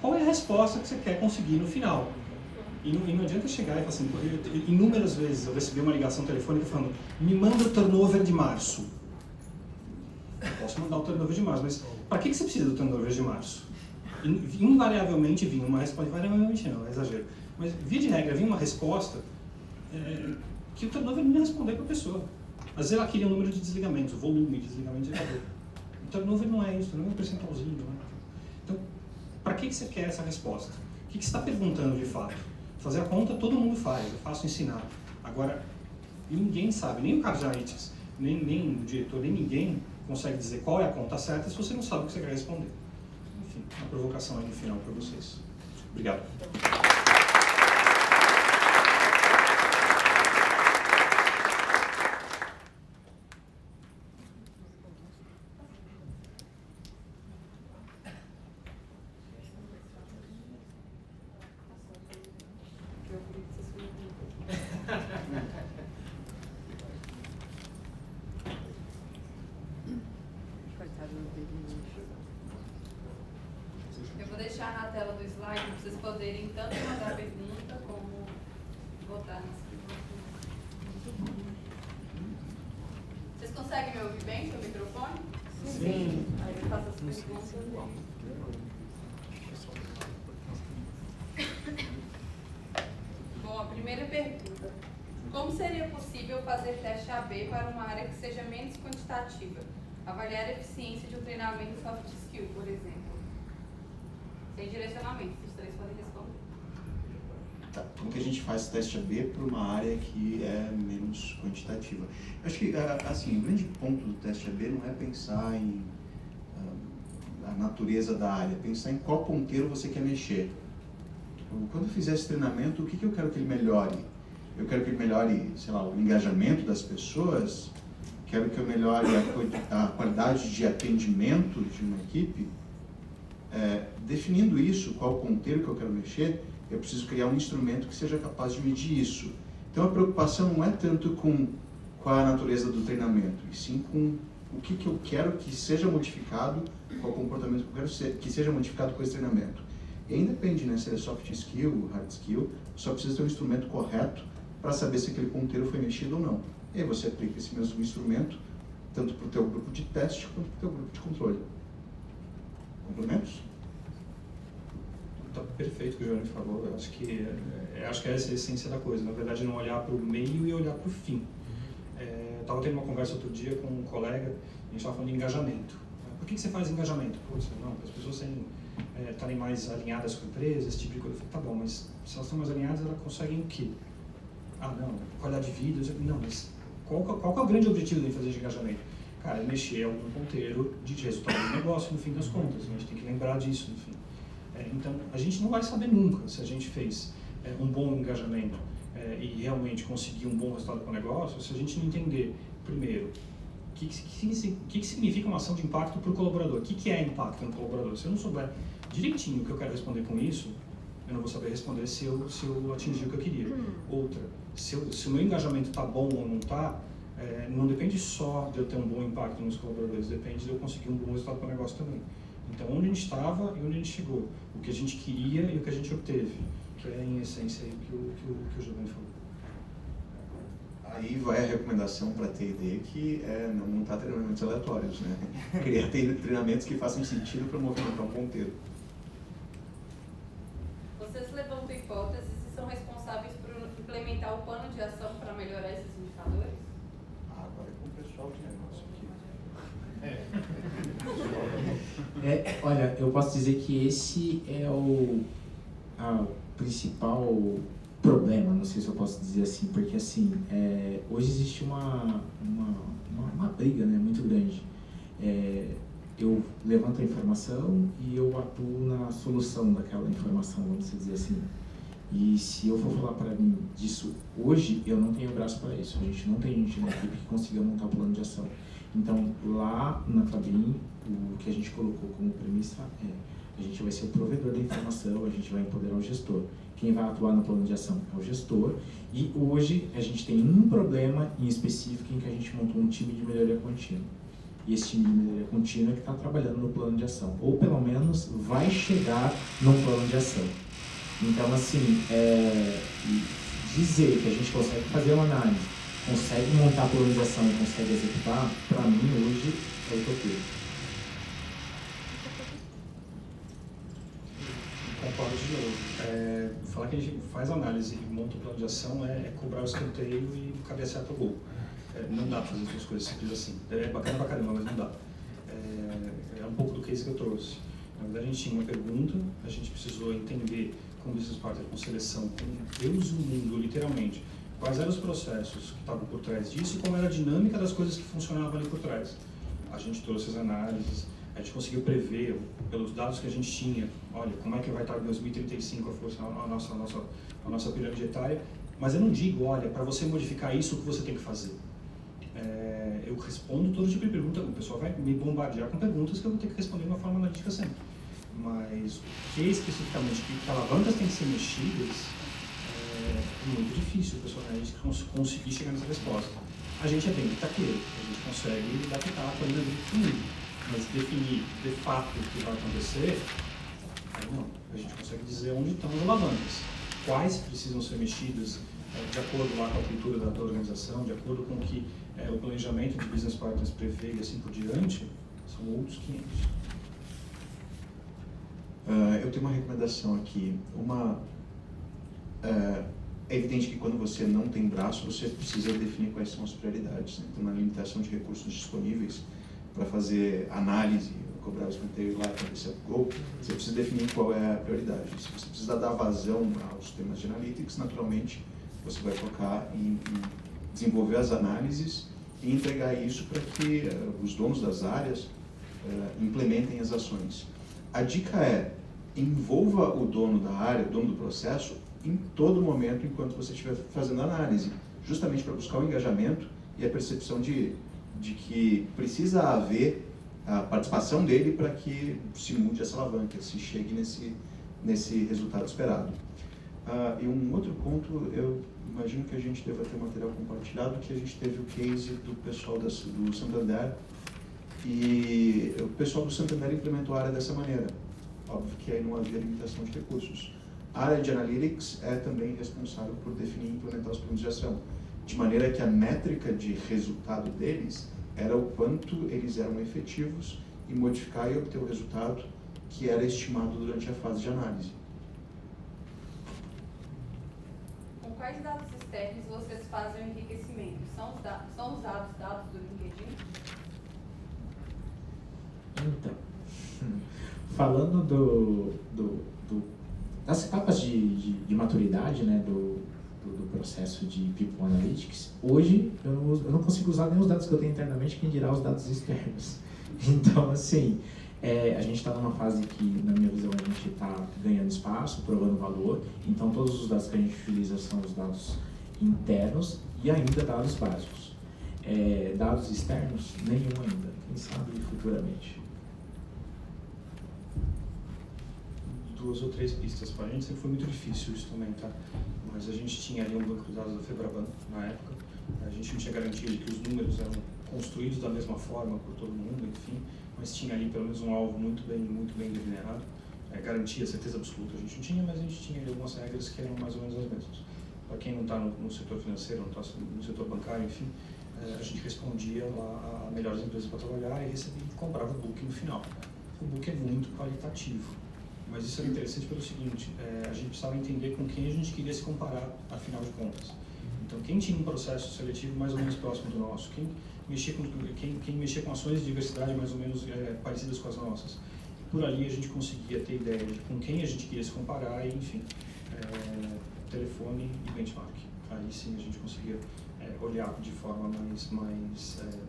qual é a resposta que você quer conseguir no final. E não adianta chegar e falar assim, inúmeras vezes eu recebi uma ligação telefônica falando, me manda o turnover de março. Eu posso mandar o turnover de março, mas para que você precisa do turnover de março? Invariavelmente vinha uma resposta, invariavelmente não, é exagero, mas via de regra vinha uma resposta que o turnover não ia responder para a pessoa. Às vezes ela queria o número de desligamentos, o volume de desligamentos e acabou. O turnover não é isso, não é um percentualzinho. Não é? Então, para que você quer essa resposta? O que você está perguntando de fato? Fazer a conta todo mundo faz, é fácil ensinar. Agora, ninguém sabe, nem o cara de analytics, nem o diretor, nem ninguém consegue dizer qual é a conta certa se você não sabe o que você quer responder. Enfim, uma provocação aí no final para vocês. Obrigado. Eu vou deixar na tela do slide para vocês poderem tanto mandar pergunta como botar nas perguntas. Vocês conseguem me ouvir bem com o microfone? Sim. Aí eu faço as perguntas. Bom, a primeira pergunta. Como seria possível fazer teste AB para uma área que seja menos quantitativa? Avaliar a eficiência de um treinamento soft skill, por exemplo. Sem direcionamento, os três podem responder. Tá. Como que a gente faz teste AB para uma área que é menos quantitativa? Eu acho que, assim, o grande ponto do teste AB não é pensar em a natureza da área, é pensar em qual ponteiro você quer mexer. Quando eu fizer esse treinamento, o que eu quero que ele melhore? Eu quero que ele melhore, sei lá, o engajamento das pessoas, quero que eu melhore a qualidade de atendimento de uma equipe. Definindo isso, qual ponteiro que eu quero mexer, eu preciso criar um instrumento que seja capaz de medir isso. Então a preocupação não é tanto com qual é a natureza do treinamento, e sim com o que eu quero que seja modificado, qual comportamento que eu quero que seja modificado com esse treinamento. E aí depende, né, se é soft skill, hard skill, só precisa ter um instrumento correto para saber se aquele ponteiro foi mexido ou não. E aí você aplica esse mesmo instrumento, tanto para o teu grupo de teste quanto para o teu grupo de controle. Complementos? Tá perfeito o que o Giovanni falou. Eu acho que essa é a essência da coisa. Na verdade, não olhar para o meio e olhar para o fim. Eu estava tendo uma conversa outro dia com um colega, a gente estava falando de engajamento. Por que você faz engajamento? Putz, não, para as pessoas estarem mais alinhadas com a empresa, esse tipo de coisa. Eu falei, tá bom, mas se elas estão mais alinhadas, elas conseguem o quê? Ah, não, qualidade de vida. Não, mas qual é o grande objetivo de fazer de engajamento? Cara, é mexer algum ponteiro de resultado do negócio, no fim das contas. A gente tem que lembrar disso, no fim. Então, a gente não vai saber nunca se a gente fez um bom engajamento e realmente conseguir um bom resultado para o negócio, se a gente não entender, primeiro, o que significa uma ação de impacto para o colaborador. O que é impacto no colaborador? Se eu não souber direitinho o que eu quero responder com isso, eu não vou saber responder se eu atingir o que eu queria. Outra, se o meu engajamento está bom ou não está, não depende só de eu ter um bom impacto nos colaboradores, depende de eu conseguir um bom resultado para o negócio também. Então, onde a gente estava e onde a gente chegou, o que a gente queria e o que a gente obteve, que é, em essência, aí que o Giovanni falou. Aí vai a recomendação para T&D, que é não montar treinamentos aleatórios, né? Criar treinamentos que façam sentido para movimentar um ponteiro. Vocês levantam hipóteses e são responsáveis por implementar o plano de ação para melhorar esses indicadores? Agora é com o pessoal de negócio aqui. Olha, eu posso dizer que esse é o principal problema, não sei se eu posso dizer assim, porque assim, hoje existe uma briga, né, muito grande. Eu levanto a informação e eu atuo na solução daquela informação, vamos dizer assim. E se eu for falar para mim disso hoje, eu não tenho braço para isso. A gente não tem gente na equipe que consiga montar um plano de ação. Então, lá na Klabin, o que a gente colocou como premissa a gente vai ser o provedor da informação, a gente vai empoderar o gestor. Quem vai atuar no plano de ação é o gestor. E hoje a gente tem um problema em específico em que a gente montou um time de melhoria contínua. E esse time de melhoria contínua é que está trabalhando no plano de ação. Ou pelo menos vai chegar no plano de ação. Então, assim, dizer que a gente consegue fazer uma análise, consegue montar plano de ação e consegue executar, para mim, hoje, é utopia. Concordo de novo. Falar que a gente faz análise e monta o plano de ação é cobrar o escanteio e cabecear para o gol. Não dá para fazer as duas coisas simples assim. É bacana pra caramba, mas não dá. É um pouco do case que eu trouxe. Na verdade, a gente tinha uma pergunta, a gente precisou entender como business partner com seleção, com Deus no mundo, literalmente, quais eram os processos que estavam por trás disso e como era a dinâmica das coisas que funcionavam ali por trás. A gente trouxe as análises, a gente conseguiu prever, pelos dados que a gente tinha, olha, como é que vai estar em 2035 a nossa pirâmide etária, mas eu não digo, olha, para você modificar isso, o que você tem que fazer. Eu respondo todo tipo de pergunta, o pessoal vai me bombardear com perguntas que eu vou ter que responder de uma forma analítica sempre. Mas o que especificamente, que alavancas têm que ser mexidas, é muito difícil a gente conseguir chegar nessa resposta. A gente é bem pitaqueiro, a gente consegue adaptar a colina do mundo. mas definir de fato o que vai acontecer, aí não. A gente consegue dizer onde estão as alavancas, quais precisam ser mexidas de acordo lá com a cultura da organização, de acordo com o que o planejamento de business partners prevê e assim por diante, são outros 500. Eu tenho uma recomendação aqui. É evidente que quando você não tem braço, você precisa definir quais são as prioridades. Né? Tem uma limitação de recursos disponíveis para fazer análise, cobrar os escanteio lá para esse goal. Você precisa definir qual é a prioridade. Se você precisa dar vazão aos temas de analytics, naturalmente você vai focar em desenvolver as análises e entregar isso para que os donos das áreas implementem as ações. A dica é, envolva o dono da área, o dono do processo, em todo momento enquanto você estiver fazendo a análise, justamente para buscar o engajamento e a percepção de que precisa haver a participação dele para que se mude essa alavanca, se chegue nesse resultado esperado. E um outro ponto, eu imagino que a gente deva ter material compartilhado, que a gente teve o case do pessoal do Santander, e o pessoal do Santander implementou a área dessa maneira. Óbvio que aí não havia limitação de recursos. A área de Analytics é também responsável por definir e implementar os planos de ação, de maneira que a métrica de resultado deles era o quanto eles eram efetivos em modificar e obter o resultado que era estimado durante a fase de análise. Com quais dados externos vocês fazem o enriquecimento? São usados dados do LinkedIn? Então, falando das etapas de maturidade, né, do processo de People Analytics, hoje eu não consigo usar nem os dados que eu tenho internamente, quem dirá os dados externos. Então, assim, a gente está numa fase que, na minha visão, a gente está ganhando espaço, provando valor. Então, todos os dados que a gente utiliza são os dados internos e ainda dados básicos. Dados externos, nenhum ainda. Quem sabe futuramente. 2 ou 3 pistas para a gente, sempre foi muito difícil isso também, tá? Mas a gente tinha ali um banco de dados da Febraban na época, a gente não tinha garantia de que os números eram construídos da mesma forma por todo mundo, enfim, mas tinha ali pelo menos um alvo muito bem delineado, garantia, certeza absoluta a gente não tinha, mas a gente tinha ali algumas regras que eram mais ou menos as mesmas. Para quem não está no setor financeiro, não está no setor bancário, enfim, a gente respondia lá a melhores empresas para trabalhar e comprava o book no final. O book é muito qualitativo. Mas isso era interessante pelo seguinte, a gente precisava entender com quem a gente queria se comparar, afinal de contas. Então, quem tinha um processo seletivo mais ou menos próximo do nosso, quem mexia com ações de diversidade mais ou menos parecidas com as nossas. Por ali a gente conseguia ter ideia de com quem a gente queria se comparar e, enfim, telefone e benchmark. Aí sim a gente conseguia olhar de forma mais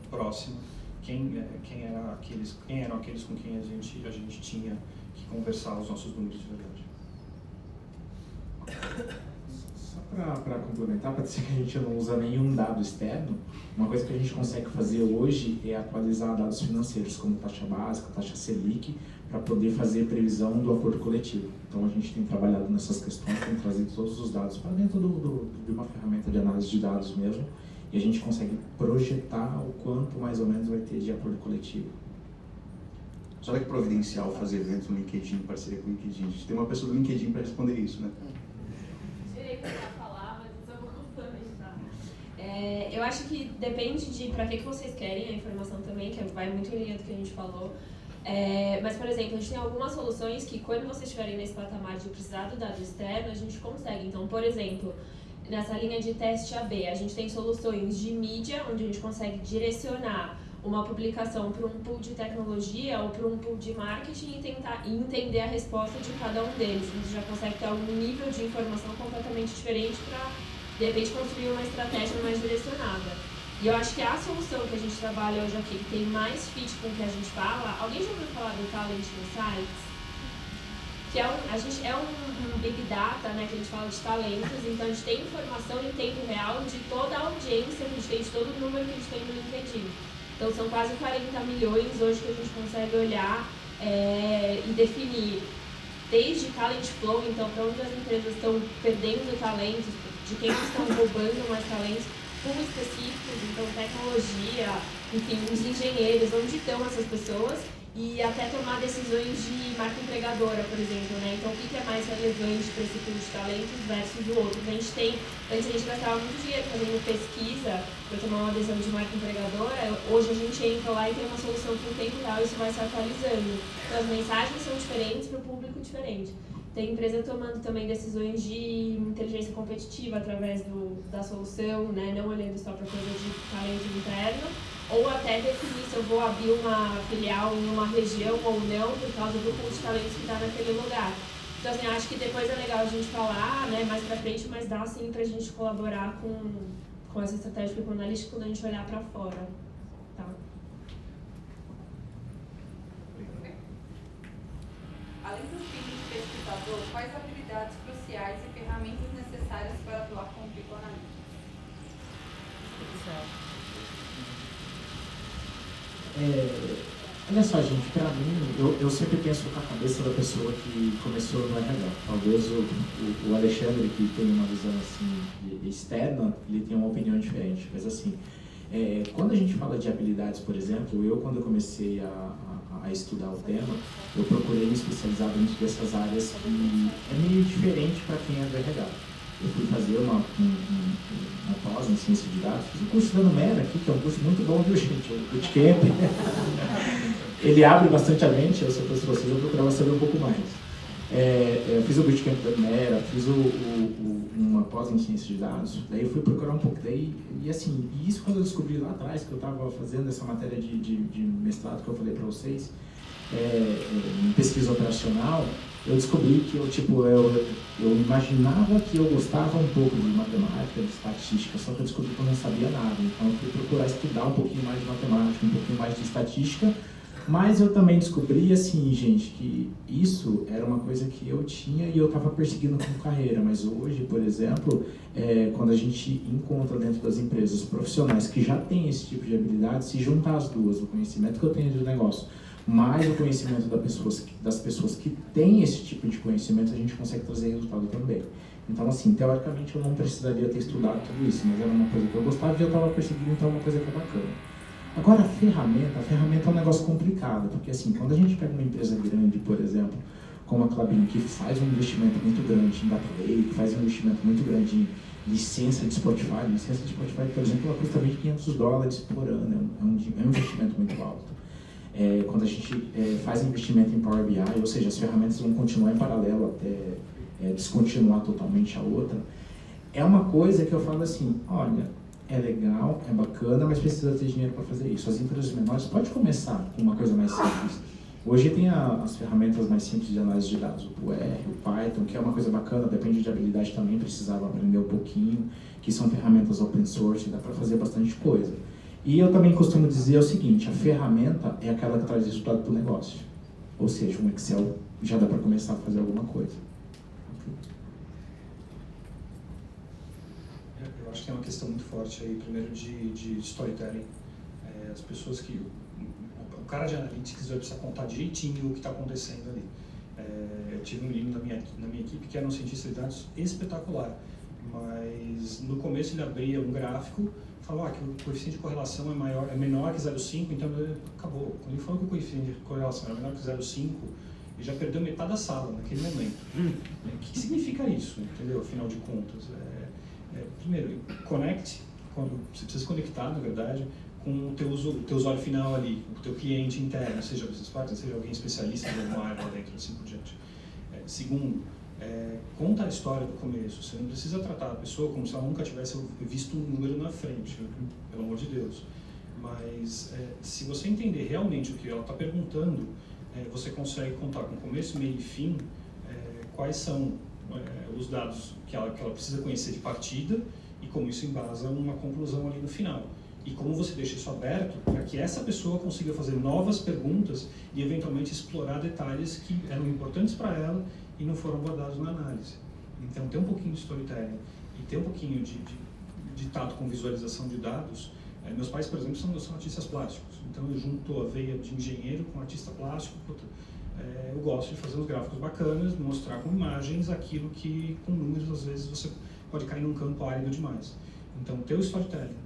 próxima quem eram aqueles com quem a gente tinha que conversar os nossos números de verdade. Só para complementar, para dizer que a gente não usa nenhum dado externo, uma coisa que a gente consegue fazer hoje é atualizar dados financeiros, como taxa básica, taxa Selic, para poder fazer previsão do acordo coletivo. Então a gente tem trabalhado nessas questões, tem trazido todos os dados para dentro de uma ferramenta de análise de dados mesmo, e a gente consegue projetar o quanto mais ou menos vai ter de acordo coletivo. Só que é providencial fazer eventos no LinkedIn, em parceria com o LinkedIn. A gente tem uma pessoa do LinkedIn para responder isso, né? Tirei para falar, mas eu vou complementar. Eu acho que depende de para que vocês querem a informação também, que vai muito em linha do que a gente falou. Mas, por exemplo, a gente tem algumas soluções que, quando vocês estiverem nesse patamar de precisar do dado externo, a gente consegue. Então, por exemplo, nessa linha de teste AB, a gente tem soluções de mídia, onde a gente consegue direcionar uma publicação para um pool de tecnologia ou para um pool de marketing e tentar entender a resposta de cada um deles. A gente já consegue ter algum nível de informação completamente diferente para, de repente, construir uma estratégia mais direcionada. E eu acho que a solução que a gente trabalha hoje aqui, que tem mais fit com o que a gente fala, alguém já ouviu falar do Talent Insights? Que a gente é um big data, né, que a gente fala de talentos, então a gente tem informação em tempo real de toda a audiência que a gente tem, de todo o número que a gente tem no LinkedIn. Então são quase 40 milhões hoje que a gente consegue olhar e definir, desde talent flow, então para onde as empresas estão perdendo talentos, de quem estão roubando mais talentos, públicos específicos, então tecnologia, enfim, os engenheiros, onde estão essas pessoas, e até tomar decisões de marca empregadora, por exemplo, né? Então, o que é mais relevante para esse pool de talentos versus o outro? Antes a gente gastava muito dinheiro fazendo pesquisa para tomar uma decisão de marca empregadora. Hoje a gente entra lá e tem uma solução por tempo real e isso vai se atualizando. Então, as mensagens são diferentes para o público diferente. Tem empresa tomando também decisões de inteligência competitiva através da solução, né? Não olhando só para coisa de talento interno, ou até definir se eu vou abrir uma filial em uma região ou não, por causa do pool de talentos que está naquele lugar. Então, assim, acho que depois é legal a gente falar, né, mais pra frente, mas dá, sim, pra gente colaborar com essa estratégia de people analytics quando a gente olhar pra fora, tá? Além do título de pesquisador, quais habilidades cruciais e ferramentas necessárias para atuar como people analyst? Olha só, gente, pra mim, eu sempre penso com a cabeça da pessoa que começou no RH. Talvez o Alexandre, que tem uma visão assim externa, ele tem uma opinião diferente. Mas assim, quando a gente fala de habilidades, por exemplo, quando eu comecei a estudar o tema, eu procurei me especializar dentro dessas áreas que é meio diferente para quem é do RH. Eu fui fazer uma pós em ciência de dados, fiz um curso da Numera aqui, que é um curso muito bom, viu, gente? O Bootcamp. Ele abre bastante a mente, se eu fosse vocês, eu procurava saber um pouco mais. Eu fiz o Bootcamp da Numera, fiz uma pós em ciência de dados, daí eu fui procurar um pouco, e assim, isso quando eu descobri lá atrás, que eu estava fazendo essa matéria de mestrado que eu falei para vocês, em pesquisa operacional, eu descobri que eu imaginava que eu gostava um pouco de matemática, de estatística, só que eu descobri que eu não sabia nada. Então eu fui procurar estudar um pouquinho mais de matemática, um pouquinho mais de estatística, mas eu também descobri, assim, gente, que isso era uma coisa que eu tinha e eu estava perseguindo como carreira. Mas hoje, por exemplo, quando a gente encontra dentro das empresas profissionais que já têm esse tipo de habilidade, se juntar as duas, o conhecimento que eu tenho do negócio, mais o conhecimento das pessoas que têm esse tipo de conhecimento, a gente consegue trazer resultado também. Então, assim, teoricamente eu não precisaria ter estudado tudo isso, mas era uma coisa que eu gostava e eu estava perseguindo, então é uma coisa que é bacana. Agora, a ferramenta é um negócio complicado, porque assim, quando a gente pega uma empresa grande, por exemplo, como a Klabin, que faz um investimento muito grande em data lake, que faz um investimento muito grande em licença de Spotify, por exemplo, ela custa $1.500 por ano, é um investimento muito alto. Quando a gente faz investimento em Power BI, ou seja, as ferramentas vão continuar em paralelo até descontinuar totalmente a outra, é uma coisa que eu falo assim, olha, é legal, é bacana, mas precisa ter dinheiro para fazer isso. As empresas menores podem começar com uma coisa mais simples. Hoje tem as ferramentas mais simples de análise de dados, o R, o Python, que é uma coisa bacana, depende de habilidade também, precisava aprender um pouquinho, que são ferramentas open source, dá para fazer bastante coisa. E eu também costumo dizer o seguinte, a ferramenta é aquela que traz resultado para o negócio. Ou seja, um Excel já dá para começar a fazer alguma coisa. Eu acho que é uma questão muito forte aí, primeiro de storytelling. As pessoas que... O cara de analytics vai precisar contar direitinho o que está acontecendo ali. Eu tive um menino na minha equipe que era um cientista de dados espetacular, mas no começo ele abria um gráfico, falava que o coeficiente de correlação é menor que 0,5, então acabou. Quando ele falou que o coeficiente de correlação era menor que 0,5, ele já perdeu metade da sala naquele momento. O que significa isso, entendeu? Afinal de contas, primeiro, conecte, você precisa se conectar, na verdade, com o teu usuário final ali, o teu cliente interno, seja business partner, seja alguém especialista em alguma área lá dentro, assim por diante. Segundo, conta a história do começo. Você não precisa tratar a pessoa como se ela nunca tivesse visto um número na frente, pelo amor de Deus. Mas se você entender realmente o que ela está perguntando, você consegue contar com começo, meio e fim quais são os dados que ela precisa conhecer de partida e como isso embasa uma conclusão ali no final. E como você deixa isso aberto para que essa pessoa consiga fazer novas perguntas e eventualmente explorar detalhes que eram importantes para ela e não foram abordados na análise. Então, ter um pouquinho de storytelling e ter um pouquinho de tato com visualização de dados. Meus pais, por exemplo, são artistas plásticos, então eu junto a veia de engenheiro com artista plástico. Eu gosto de fazer uns gráficos bacanas, mostrar com imagens aquilo que com números às vezes você pode cair num campo árido demais. Então, ter o storytelling,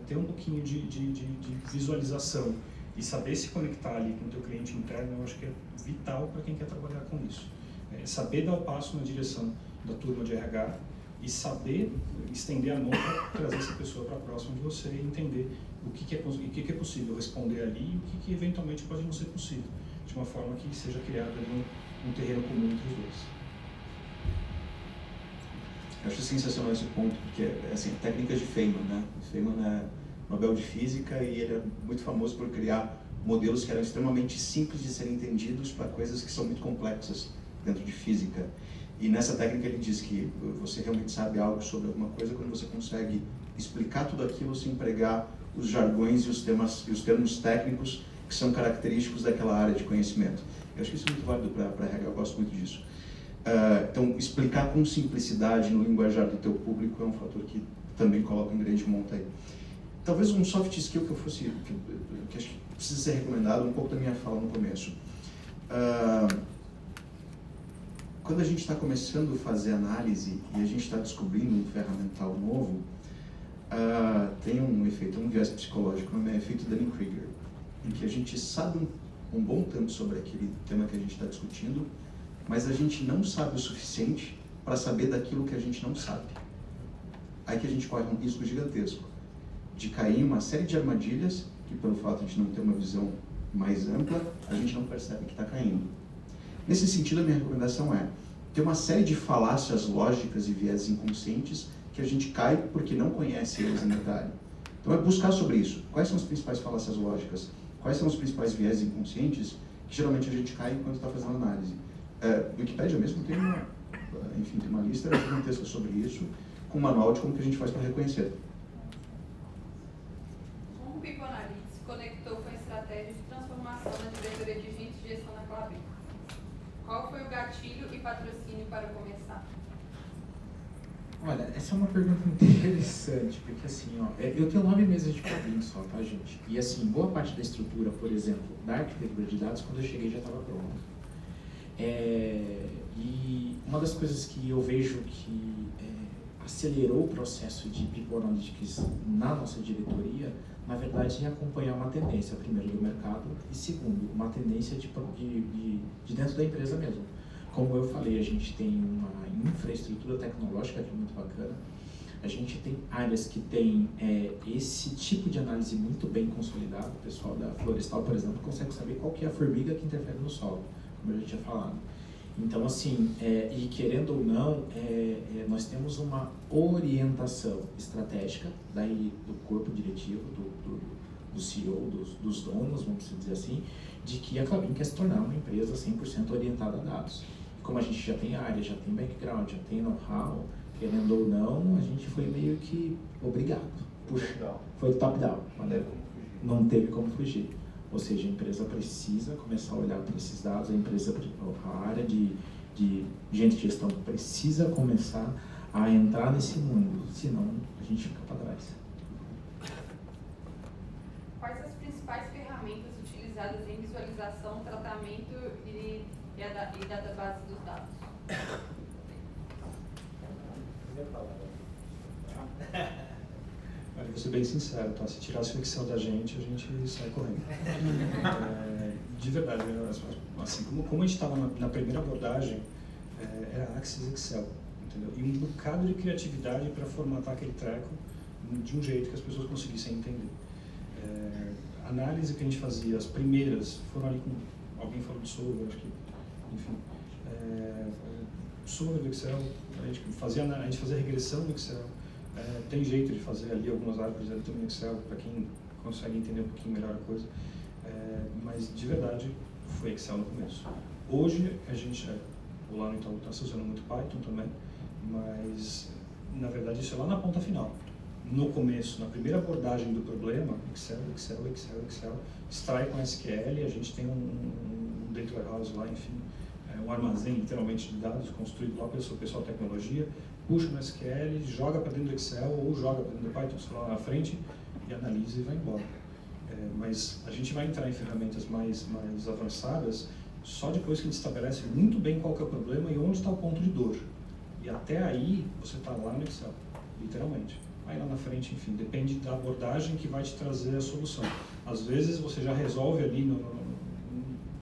ter um pouquinho de visualização e saber se conectar ali com o teu cliente interno, eu acho que é vital para quem quer trabalhar com isso. Saber dar o passo na direção da turma de RH e saber estender a mão para trazer essa pessoa para próxima de você e entender o que é possível responder ali e o que eventualmente pode não ser possível, de uma forma que seja criada um terreno comum entre os dois. Eu acho sensacional esse ponto, porque assim, técnicas de Feynman, né? Feynman é Nobel de Física e ele é muito famoso por criar modelos que eram extremamente simples de serem entendidos para coisas que são muito complexas dentro de física. E nessa técnica ele diz que você realmente sabe algo sobre alguma coisa quando você consegue explicar tudo aquilo sem empregar os jargões e os termos técnicos que são característicos daquela área de conhecimento. Eu acho que isso é muito válido para RH, eu gosto muito disso. Então, explicar com simplicidade no linguajar do teu público é um fator que também coloca em grande monta aí. Talvez um soft skill que acho que precisa ser recomendado, um pouco da minha fala no começo. Quando a gente está começando a fazer análise e a gente está descobrindo um ferramental novo, tem um efeito, um viés psicológico, é o efeito Dunning-Kruger, em que a gente sabe um bom tanto sobre aquele tema que a gente está discutindo, mas a gente não sabe o suficiente para saber daquilo que a gente não sabe. Aí que a gente corre um risco gigantesco de cair em uma série de armadilhas que, pelo fato de não ter uma visão mais ampla, a gente não percebe que está caindo. Nesse sentido, a minha recomendação é ter uma série de falácias lógicas e viés inconscientes que a gente cai porque não conhece eles em detalhe. Então é buscar sobre isso. Quais são as principais falácias lógicas? Quais são os principais viés inconscientes que geralmente a gente cai enquanto está fazendo análise? Wikipédia mesmo tem uma lista gigantesca sobre isso, com um manual de como que a gente faz para reconhecer. Como o People Analytics se conectou com a estratégia de transformação da diretoria de gente e gestão na Klabin? Qual foi o gatilho e patrocínio para começar? Olha, essa é uma pergunta interessante, porque assim, eu tenho 9 meses de Klabin só, tá, gente? E assim, boa parte da estrutura, por exemplo, da arquitetura de dados, quando eu cheguei já estava pronta. E uma das coisas que eu vejo que acelerou o processo de People Analytics na nossa diretoria, na verdade, é acompanhar uma tendência, primeiro, do mercado e, segundo, uma tendência de dentro da empresa mesmo. Como eu falei, a gente tem uma infraestrutura tecnológica que é muito bacana, a gente tem áreas que têm esse tipo de análise muito bem consolidado. O pessoal da Florestal, por exemplo, consegue saber qual que é a formiga que interfere no solo, como eu já tinha falado. Então, assim, e querendo ou não, nós temos uma orientação estratégica daí do corpo diretivo, do CEO, dos donos, vamos dizer assim, de que a Klabin quer se tornar uma empresa 100% orientada a dados. Como a gente já tem área, já tem background, já tem know-how, querendo ou não, a gente foi meio que obrigado. Puxa, foi top-down. Não teve como fugir. Ou seja, a empresa precisa começar a olhar para esses dados, a área de gente de gestão precisa começar a entrar nesse mundo, senão a gente fica para trás. Quais as principais ferramentas utilizadas em visualização, tratamento e database dos dados? Olha, vou ser bem sincero, tá? Se tirasse o Excel da gente, a gente sai correndo. De verdade, assim, como a gente estava na primeira abordagem, era Access Excel, entendeu? E um bocado de criatividade para formatar aquele treco de um jeito que as pessoas conseguissem entender. A análise que a gente fazia, as primeiras, foram ali com... Alguém falou de Solver, acho que... Enfim. Solver do Excel, a gente fazia regressão no Excel. Tem jeito de fazer ali algumas árvores também no Excel, para quem consegue entender um pouquinho melhor a coisa. Mas, de verdade, foi Excel no começo. Hoje, a gente... O Lano, então, está usando muito Python também, mas, na verdade, isso é lá na ponta final. No começo, na primeira abordagem do problema, Excel, extrai com SQL, a gente tem um data warehouse lá, enfim, um armazém, literalmente, de dados construído lá pelo pessoal de tecnologia, puxa no SQL, joga para dentro do Excel ou joga para dentro do Python, sei lá na frente, e analisa e vai embora. Mas a gente vai entrar em ferramentas mais avançadas só depois que a gente estabelece muito bem qual que é o problema e onde está o ponto de dor. E até aí, você está lá no Excel, literalmente. aí lá na frente, enfim, depende da abordagem que vai te trazer a solução. Às vezes você já resolve ali no